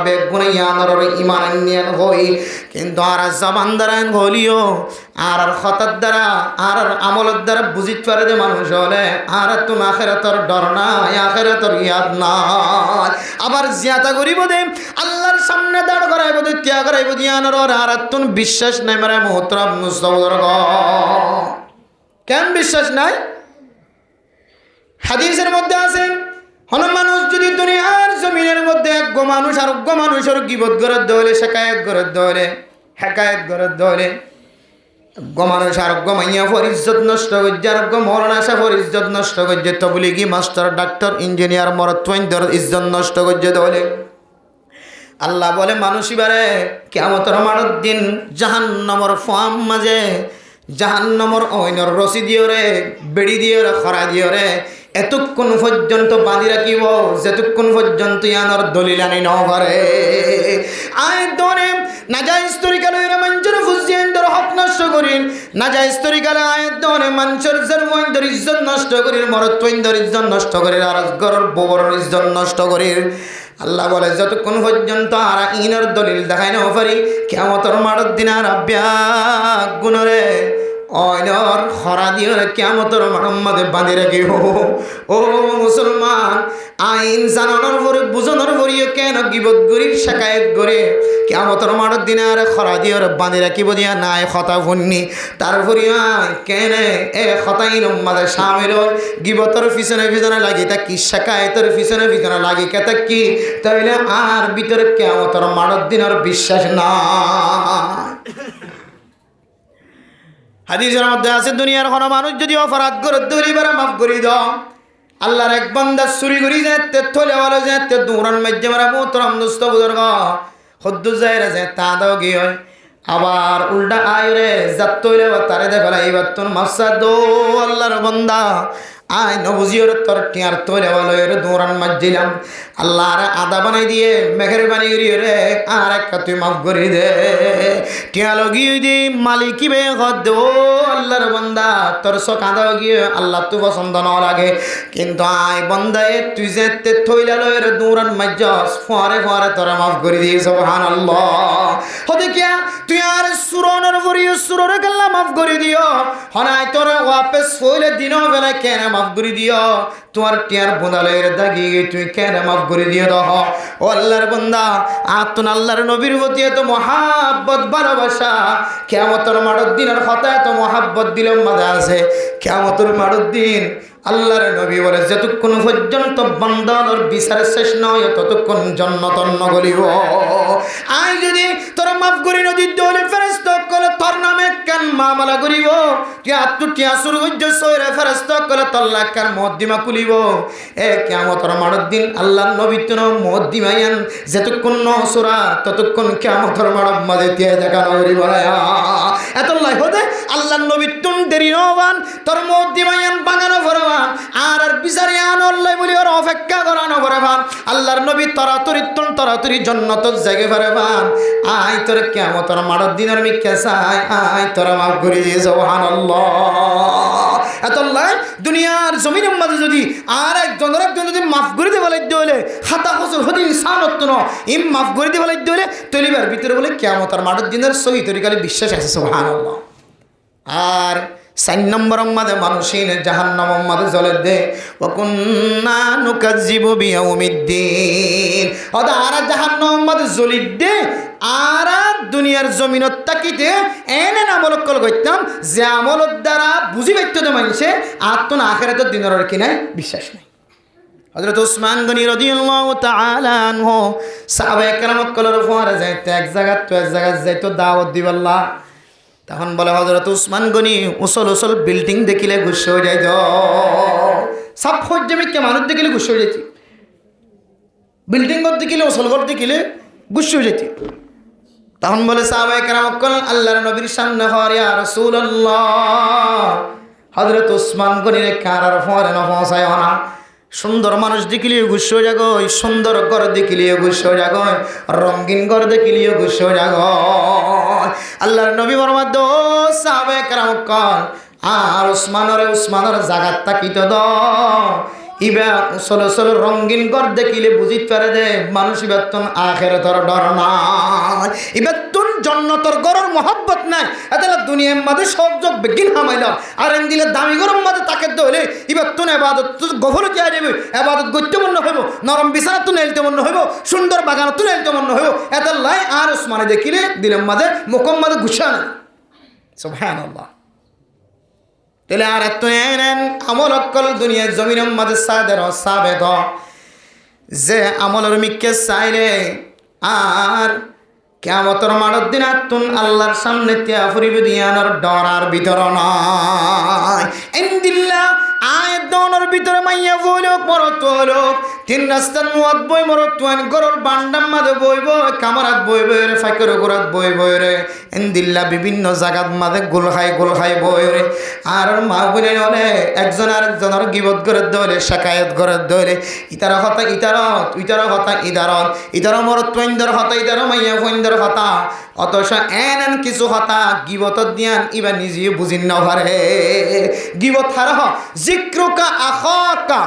বেগুন ইয়ানর ঈমান নিয়ান হই কিন্তু আর জবান দ্বারা হলিও আর খতার দ্বারা আর আমলের দ্বারা বুঝিতে পারে যে মানুষ হলে আর তুমি আখিরাতের ডর নাই আখিরাতের ইয়াদ নাই আবার জিয়াতা করিব দে আল্লাহর সামনে দাঁড় করাইব দে ত্যাগ করাইব দিয়ানর আর তুমি বিশ্বাস নাই মারে মুহতরম মুস্তাফার কেন বিশ্বাস নাই হাদিসের মধ্যে আছে হন মানুষ যদি দুনিয়ার জমিনের মধ্যে এক মানুষ আর মানুষের গীবত গরত দলে শিকায়ত গরত দলে হেকায়ত গরত দলে মানুষ আর মাইয়া ফর ইজ্জত নষ্ট করছে আর মরণ আসা ফর ইজ্জত নষ্ট করছে তবলিগি মাস্টার ডাক্তার ইঞ্জিনিয়ার মরত্বইন্দর ইজ্জত নষ্ট করছে দলে আল্লাহ বলে মানুষ এবারে কিয়ামতের মাঠের দিন জাহান্নামের ফাম মাঝে জাহান্নামের অইনর রশি দিও রে বেড়ি দিও রে খরা দিও রে এতক্ষণ পর্যন্ত বাঁধি রাখিব যেতক্ষণ পর্যন্ত ইয়ানোর দলিল আনি ন পারে আয় দরে নাজাইজ তরিকা লইরা মানুষের ফুসিয়েন ধর হক নষ্ট করিল নাজাইজ তরিকার আয়াত দনে মানুষের জন্মইন্দর ইজ্জত নষ্ট করিল মরত্বইন্দর ইজ্জত নষ্ট করিল আর গরর ববর ইজ্জত নষ্ট করিল আল্লাহ বলে যতক্ষণ পর্যন্ত আর ইনের দলিল দেখাই না পারি কিয়ামতের মাঠের দিন আর আব্যাক গুণরে অয়নর খরা দিয়ে কিয়ামতের মাঠে বাঁধি রাখিব ও মুসলমান আইন জানানোর পরে বুঝানোর পরেও কেন গিবত করি শেখায়ত করে কিয়ামতের মাঠের দিন আর খরা দিয়ে বাঁধি রাখিব দিয়া নাই কথা শুননি তারপরে কেন এ খতাইন মাঝে সামিল গিবতর পিছনে পিছনে লাগি তা কি শেখায়তের পিছনে পিছনে লাগি কেতা কি তাইলে আর ভিতরে কিয়ামতের মাঠের দিন আর বিশ্বাস না হাদিসের মধ্যে আছে দুনিয়ার কোনো মানুষ যদি অপরাধ করে দুইবার মাফ করে দাও আল্লাহর এক বান্দা চুরি করি যেতে থলে ভালো যেতে দৌড়ান মাঝে মারা মোহতরম দুস্থ বুজুর্গ হদ্দু যায় যে তা দাও গিয়ে আবার উল্টা আয় রে যাত তৈলে বা তারে দেখলা এইবার তোর মাসা দো আল্লাহর বান্দা আয় নবুজিওর তোর টিয়ার তৈলে ভালো এর দৌড়ান মাঝিলাম আল্লাহ আর আদা বানাই দিয়ে মেঘের বানি করিয়ে রে আর একটা তুই মাফ করি দে টিয়া লগিয়ে দি মালিকি বে হদ ও আল্লাহর বান্দা তোর চোখ আদা গিয়ে আল্লাহ তুই পছন্দ না লাগে কিন্তু আয় বন্দায় তুই যে থইলা লয়ের দৌড়ান মাঝস ফরে ফরে তোরা মাফ করে দিয়ে সুবহানাল্লাহ হতে কিয়া তুই আর সুরনের ভরিও সুররে গেল্লা মাফ করে দিও হনাই তোর ওয়াপস হইলে দিনও বেলা কেন মাফ করে দিও তোমার টিয়ার বোঁদালের দাগি তুই কেন মাফ করে দিয়ে দহ ও আল্লাহর বান্দা আতুন আল্লাহর নবীর প্রতি এত মহাব্বত ভালোবাসা কিয়ামতের মাঠের দিন আর কথা এত মহাব্বত দিলেও মাঝে আছে কিয়ামতের মাঠের দিন আল্লাহর নবী বলে যতক্ষণ পর্যন্ত বান্দার বিচার শেষ নয় ততক্ষণ জান্নাতন নগরিব আই যদি তোর মাফ করি নদীর দৌলে ফেরেশতা কলে তোর নামে কেন মামলা করিব তুই আত্মটিয়া শুরু হইজ সয়রে ফেরেশতা কলে তোর লাখার মুকদ্দিমা খুলিব এ কিয়ামতের মাঠের দিন আল্লাহর নবী তুন মুকদ্দিমায়ান যতক্ষণ নসরা ততক্ষণ কিয়ামতের মাঠের মাঝে তিয়া দেখানো করিব এত লাই হতে আল্লাহর নবী তুন দেরি নবান তোর মুকদ্দিমায়ান বানানো ফরমান আর বিচারে আনল্লাই বলি ওর অপেক্ষা করানো করে ভান আল্লাহর নবী তরাতরি জান্নাতের জায়গা করে ভান আয় তোর কিয়ামতের মাঠের দিন আর মিকে চাই আয় তোরা মাফ করে দিয়ে সুবহানাল্লাহ এতলাই দুনিয়ার জমিনের মাঝে যদি আর একজন যদি মাফ করে দিয়ে বলে হলে খাতা বছর হতে ইনসানত্ব ন ইম মাফ করে দিয়ে বলে হলে তলিবার ভিতরে বলে কিয়ামতের মাঠের দিনের সহি তরিকালে বিশ্বাস আছে সুবহানাল্লাহ আর 4 নম্বর মাঝে মানুষিন জাহান্নামের মাঝে জ্বলে দে ওয়াকুন্না নুকাজ্জিবু বিয়াউমিদ্দিন ওদা আর জাহান্নামের মাঝে জ্বলি দে আর দুনিয়ার জমিনত তাকিতে এনে আমল কল করতাম যে আমলের দ্বারা বুঝি পাইতো তো মানুষে আত্মন আখিরাতের দিনের কি নাই বিশ্বাস নাই হযরত উসমান গনি রাদিয়াল্লাহু তাআলা আনহু সাহাবায়ে কেরাম কলর ফোয়ারে যাইতে এক জায়গা তো এক জায়গা যাইতো দাওয়াত দিবাল্লাহ তখন বলে হযরত উসমান গনি উসল বিল্ডিং দেখিলে গুসে হয়ে যাইত সব ফজ্জমিকে মানুষ দেখিলে গুসে হয়ে যাইতি বিল্ডিং ঘর দেখিলে উসল ঘর দেখিলে গুসে হয়ে যাইতি তখন বলে সাহাবায়ে কেরাম কল আল্লাহর নবীর সামনে হর ইয়া রাসূলুল্লাহ হযরত উসমান গনি রে কারার ফরে না পৌঁছায় না সুন্দর মানুষ দেখিলেও গুসে হয়ে যাগো সুন্দর ঘর দেখিলেও গুসে হয়ে যাগো রঙিন ঘর দেখিলেও গুসে হয়ে যাগো আল্লাহর নবী বরমাদ সাহাবায়ে কেরাম কল আর উসমানের জাগাত তাকিত দ ইবা উসল রঙিন ঘর দেখিলে বুঝিত পারে দে মানুষ ইবাতন আখিরাতের ডর নাই ইবাতন জান্নাতের ঘরের মহব্বত নাই এতলা দুনিয়ার মাঝে সব যোগ বেগিন হামাইলাম আর এন দিলে দামি গরম মাঝে তাকে দলে ইবাতন ইবাদত গফলতে যাবে ইবাদত গুরুত্বপূর্ণ হইব নরম বিছানা তো নেলতে মন হইব সুন্দর বাগান তো নেলতে মন হইব এতলাই আর উসমানে দেখিলে দিলের মাঝে মুখম মাঝে গুছানা সুবহানাল্লাহ তেলে আর এত এনেন আমল অকল দুনিয়ার জমিনের মাঝে সাদের সাবেদ যে আমলের মিকে চাইলে আর কিয়ামতের মাঠের দিন আতুন আল্লাহর সামনে তিয়া ফুরিব দিয়ানোর ডরার ভিতর নাই ইনদিল্লাহ আয়াত দনের ভিতরে মাইয়া বলক মরত লোক তিন রাস্তার মুয়াদ বই মরত তুয়ান গরর বান্ডাম মাঝে বইব কামারাত বইব রে ফাইকর গোরাত বইব রে এন্দিল্লা বিভিন্ন জায়গাত মাঝে গোল খাই বই রে আর মা বলে নলে একজন আর একজনের গিবত করে দলে শাকায়ত করে দলে ইতারা হতা হতা ইদার মরত তুয়াইন্দর হতা ইদার মাইয়া ফইন্দর হতা অতশ এন কিছু হতা গিবত দিয়ান ইবা নিজে বুঝিন না পারে গিবত হার জিক্রুকা আখাকা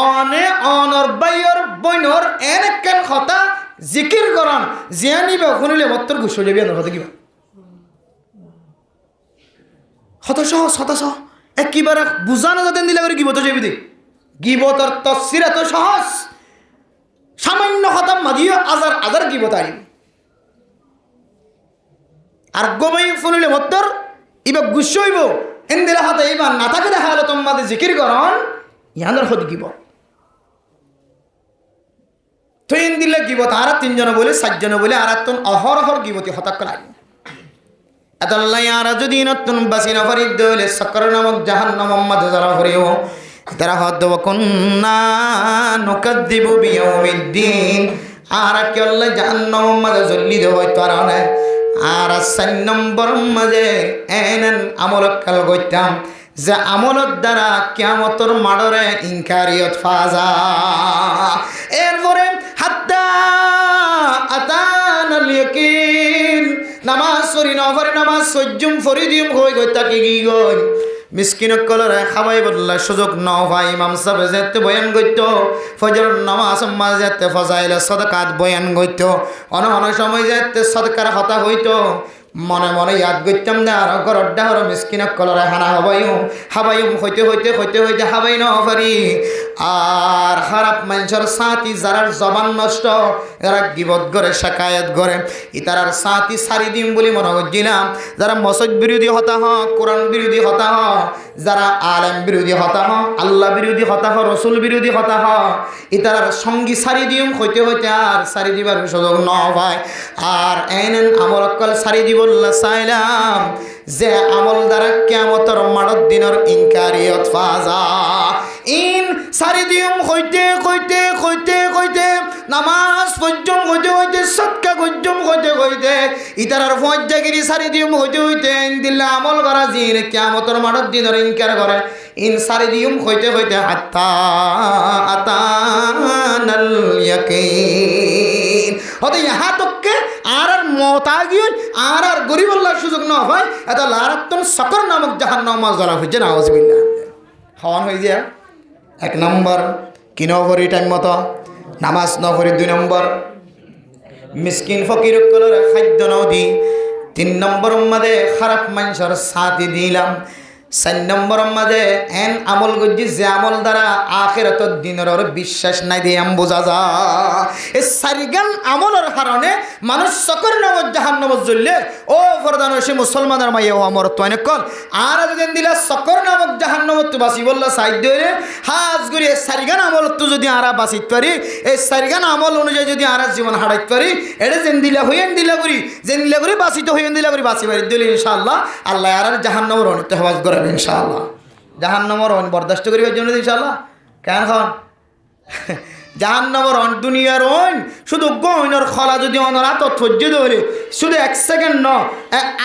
অনে অনর বাইর বইনর এন কেন হতা জিকির করন জিয়ানিবা শুনিলে মত্তর গুছল যাবি আনর হতা কিবা হতাশ একেবারে বুঝানো যাতেন দিলে করে গিবত যাবি দে গিবতর তফসির এত সহজ সামান্য হতাম মাদিও আজার গিবত আইব আর গোবাই শুনিলে মত্তর ইবা গুছ হইব এন দিলে হতা এইবার না থাকে দেখা হলো তোমাদের জিকির করন ইয়ানোর হত গিবত তো এন দিলে গিবত আর তিনজন বলে 7 জন বলে আর তুন অহরহর গিবতি হতা করাই আদাল্লাহ আর যদি নতুন বাসিনা ফরিদ দলে সকর নামক জাহান্নাম মাঝে যারা হরিও তারা হদ ওয়াকুন্না নুকাদ্দিবু বিয়াউমিদ্দিন আর কি আল্লাহ জাহান্নাম মাঝে জল্লি দে হয় তারা না আর 4 নম্বর মাঝে এনন আমল কাল গইতাম যে আমলত দ্বারা কিয়ামতের মাডরে ইনকারিয়ত ফাজা এরপরে হাত্তা আতানাল ইয়াকিন নামাজ পড়ি নফরে নামাজ সজ্জুম ফরিদিম হই গইতা কি গই মিসকিন কলরে খাবাই বদলা সুযোগ ন ভাই ইমাম সাহেব যেতে বয়ান গইতো ফজর নামাজ মাঝে যেতে ফজাইলে সাদাকাত বয়ান গইতো অন সময় যেতে সাদকার হতা হইতো মনে মনে ইয়াদ গইতাম না আর ঘরর ডাহর মিসকিন কলরে হানা হাবাইম হইতে হাবাই ন পারি আর খারাপ মানুষের সাথী যারার জবান নষ্ট এরা গিবত করে শাকায়াত করে ইতারার সাথী সারি দিম বলি মনে করছিলাম যারা মসজিদ বিরোধী হতা কোরআন বিরোধী হতা যারা আলেম বিরোধী হতা আল্লাহ বিরোধী হতা রসুল বিরোধী হতা ইতারার সঙ্গী সারি দিম হইতে আর সারি দিবার সুযোগ ন হয় আর এন আমল অকল সারি দিব চাইলাম যে আমল দ্বারা কিয়ামতের মাড়ত দিনের ইনকারিয়ত ফাজা ইন সারি দিম কইতে নামাজ পর্যম হইতে সৎকা পর্যম হইতে ইতারার ফজ্জাগিরি সারি দিম হইতে দিল্লা আমল করা জিন কিয়ামতের মাড়ত দিনের ইনকার করে ইন সারি দিম হইতে হাত্তা আতানাল ইয়াকিন হতে ইহা তককে আর মতাগিন আর গরিব আল্লাহর সুযোগ না হয় এটা লারাত্তন সকর নামক জাহান্নাম জ্বলা হইছে না আউযুবিল্লাহ খাওয়ান হয়ে যায় 1 নম্বর কি নভরি টাইম মতো নামাজ নভরি 2 নম্বর মিসকিন ফকির কলর খাদ্য নদি 3 নম্বর মাঝে খারাপ মানুষের সাথী দিলাম 4 নম্বর মাঝে এন আমল গজ্জি যে আমল দ্বারা আখিরাতের দিনের বিশ্বাস নাই দিয়ে বোঝা যা এই সারিগান আমলের কারণে মানুষ সকর নামক জাহান্নাম জ্বললে ও ফরদান সে মুসলমানের মাইয়া আমর তো অনেক কল আর যেদিন দিলা সকর নামক জাহান্নাম তো বাসি বললা সাইড ধরে হাজ করি এই সারিগান আমল তো যদি আরা বাঁচিত পারি এই সারিগান আমল অনুযায়ী যদি আরা জীবন হারাইতে পারি এটা যেন দিলা হইয়েন দিলা করি বাঁচিত হইয়েন দিলা করি বাঁচি পারি দিলে ইনশাআল্লাহ আল্লাহ আর জাহান্নামের অনেকটা হেফাজ করে ইনশাআল্লাহ জাহান্নামের বরদাস্ত করিবার জন্য ইনশাআল্লাহ কেন খান জাহান্নামের দুনিয়ার শুধু গইনর খলা যদি অনরাত ধৈর্য ধরে শুধু 1 সেকেন্ড ন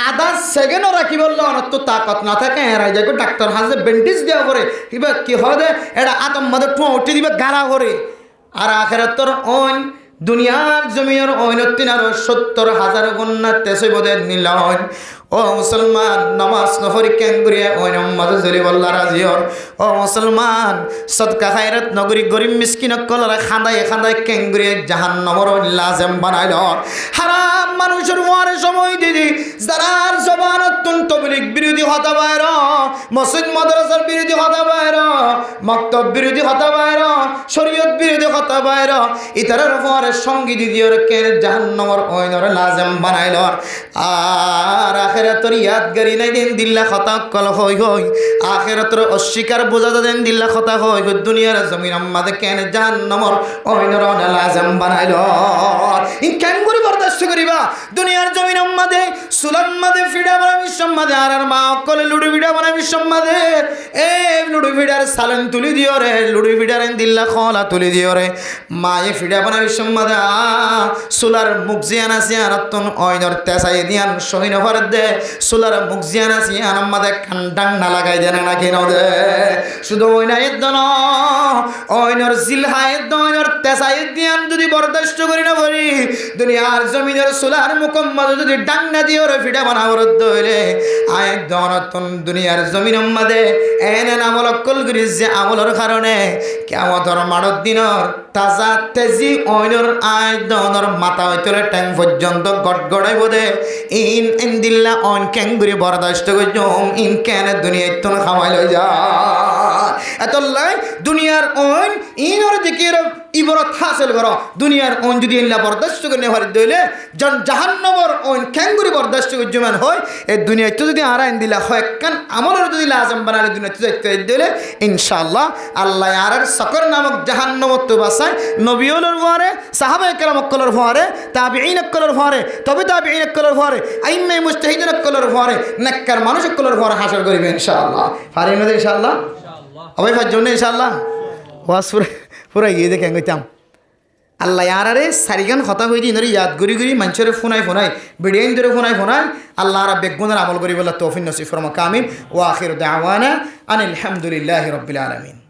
আধা সেকেন্ডও রাখি বললো অনত তো তাকত না থাকে হেরাই যাবে ডাক্তার হাজে ব্যান্ডেজ দেওয়া করে কিবা কি হয় এটা আতম মাদের ঠোঁ উঠে দিবে গাড়া করে আর আখেরাতর দুনিয়ার জমির 70,000 গুণা তেসই বোধে নিল ও মুসলমান নামাজ নফরি কেঙ্গুরিয়া ওই নমাজে জলি বল্লা রাজিয়র ও মুসলমান সদকা খায়রাত নগরী গরিব মিসকিন কলরা খান্দায় কেঙ্গুরিয়া জাহান্নামর লাজম বানাইল হারাম মানুষের ওয়ারে সময় দিদি যারার জবানত তবলিগ বিরোধী হতা বাইর মসজিদ মাদ্রাসার বিরোধী হতা বাইর মক্তব বিরোধী হতা বাইর শরীয়ত বিরোধী হতা বাইর ইতারের ওয়ারে সঙ্গী দিদিওর কে জাহান্নামর ওইনরে লাজম বানাইল আর আখেরাতর ইয়াদগারি নাই দেন দিল্লা খতা কল হই আখেরাতর অস্বীকার বোঝা দেন দিল্লা খতা হই দুনিয়ার জমিন আম্মাদে কেন জাহান্নামর ওইনর লাজম বানাইল ই কেন করে বরদাস্ত বরদাস্ত করিবা দুনিয়ার জমিনের মাঝে সুলার মাঝে ফিডা বানাবি সম্মাদে আর মা অকলে লুডু ফিডা বানাবি সম্মাদে এ লুডু ফিডার সালেন তুলি দিও রে লুডু ফিডার দিল্লা খলা তুলি দিও রে মায়ে ফিডা বানাবি সম্মাদে সুলার মুখ জিয়ান আছে আনতন অইনর তেসাই দিয়ান সহিন ভর দে সুলার মুখ জিয়ান আছে আনাম মাঝে কান্ডাং না লাগাই দেন না কেন দে শুধু ওইনাই দন অইনর জিলহাই দইনর তেসাই দিয়ান যদি বরদাস্ত করি না বলি দুনিয়ার জমিনের সুলার মুকম্মদ যদি ডাঙ্গা দিও রে ফিডা বানাবর দইলে আয় দনতন দুনিয়ার জমিনের মাঝে এনে আমল কল করি যে আমলের কারণে কিয়ামতের মাড়ত দিনর তাজা তেজি অইনর আয় দনর মাথা হইতলে ট্যাং পর্যন্ত গড়গড়াই বোধে ইন দিল্লা অন ক্যাঙ্গুরি বরদাস্ত করছম ইন কেন দুনিয়া তো খাওয়াই লই যা এত লাই দুনিয়ার অন ইনর দিকে ইবরত হাসিল করো দুনিয়ার অন যদি ইল্লা বরদাস্ত করে নেওয়ার দইলে জাহান্নামের অন ক্যাঙ্গুরি বরদাস্ত করজমান হয় এই দুনিয়া তো যদি আরাইন দিলা হয় কান আমলের যদি লাজম বানালে দুনিয়া তো যাইতে দিলে ইনশাআল্লাহ আল্লাহ আরার সকর নামক জাহান্নামত তো বাসায় নবীউলের পরে সাহাবায়ে কেরাম কলর পরে তাবিঈন কলর পরে তবে তাবিঈন কলর পরে আইম্মে মুজতাহিদিন কলর পরে নেককার মানুষ কলর পরে হাসর করিবে ইনশাআল্লাহ পারিম না ইনশাআল্লাহ হবে ফাজনে ইনশাআল্লাহ ওয়াজ পুরা গিয়ে দেখেন কইতাম আল্লাহ আরারে সারিগান কথা হই দিন ইয়াদ গুরি গুরি মানুষের ফোনাই বিডিয়াইন ধরে ফোনাই আল্লাহ আরা বেগুনের আমল করি বলে তৌফিক নসিব ফরমা কামিল ওয়া আখির দাওয়ানা আনিল হামদুলিল্লাহি রাব্বিল আলামিন।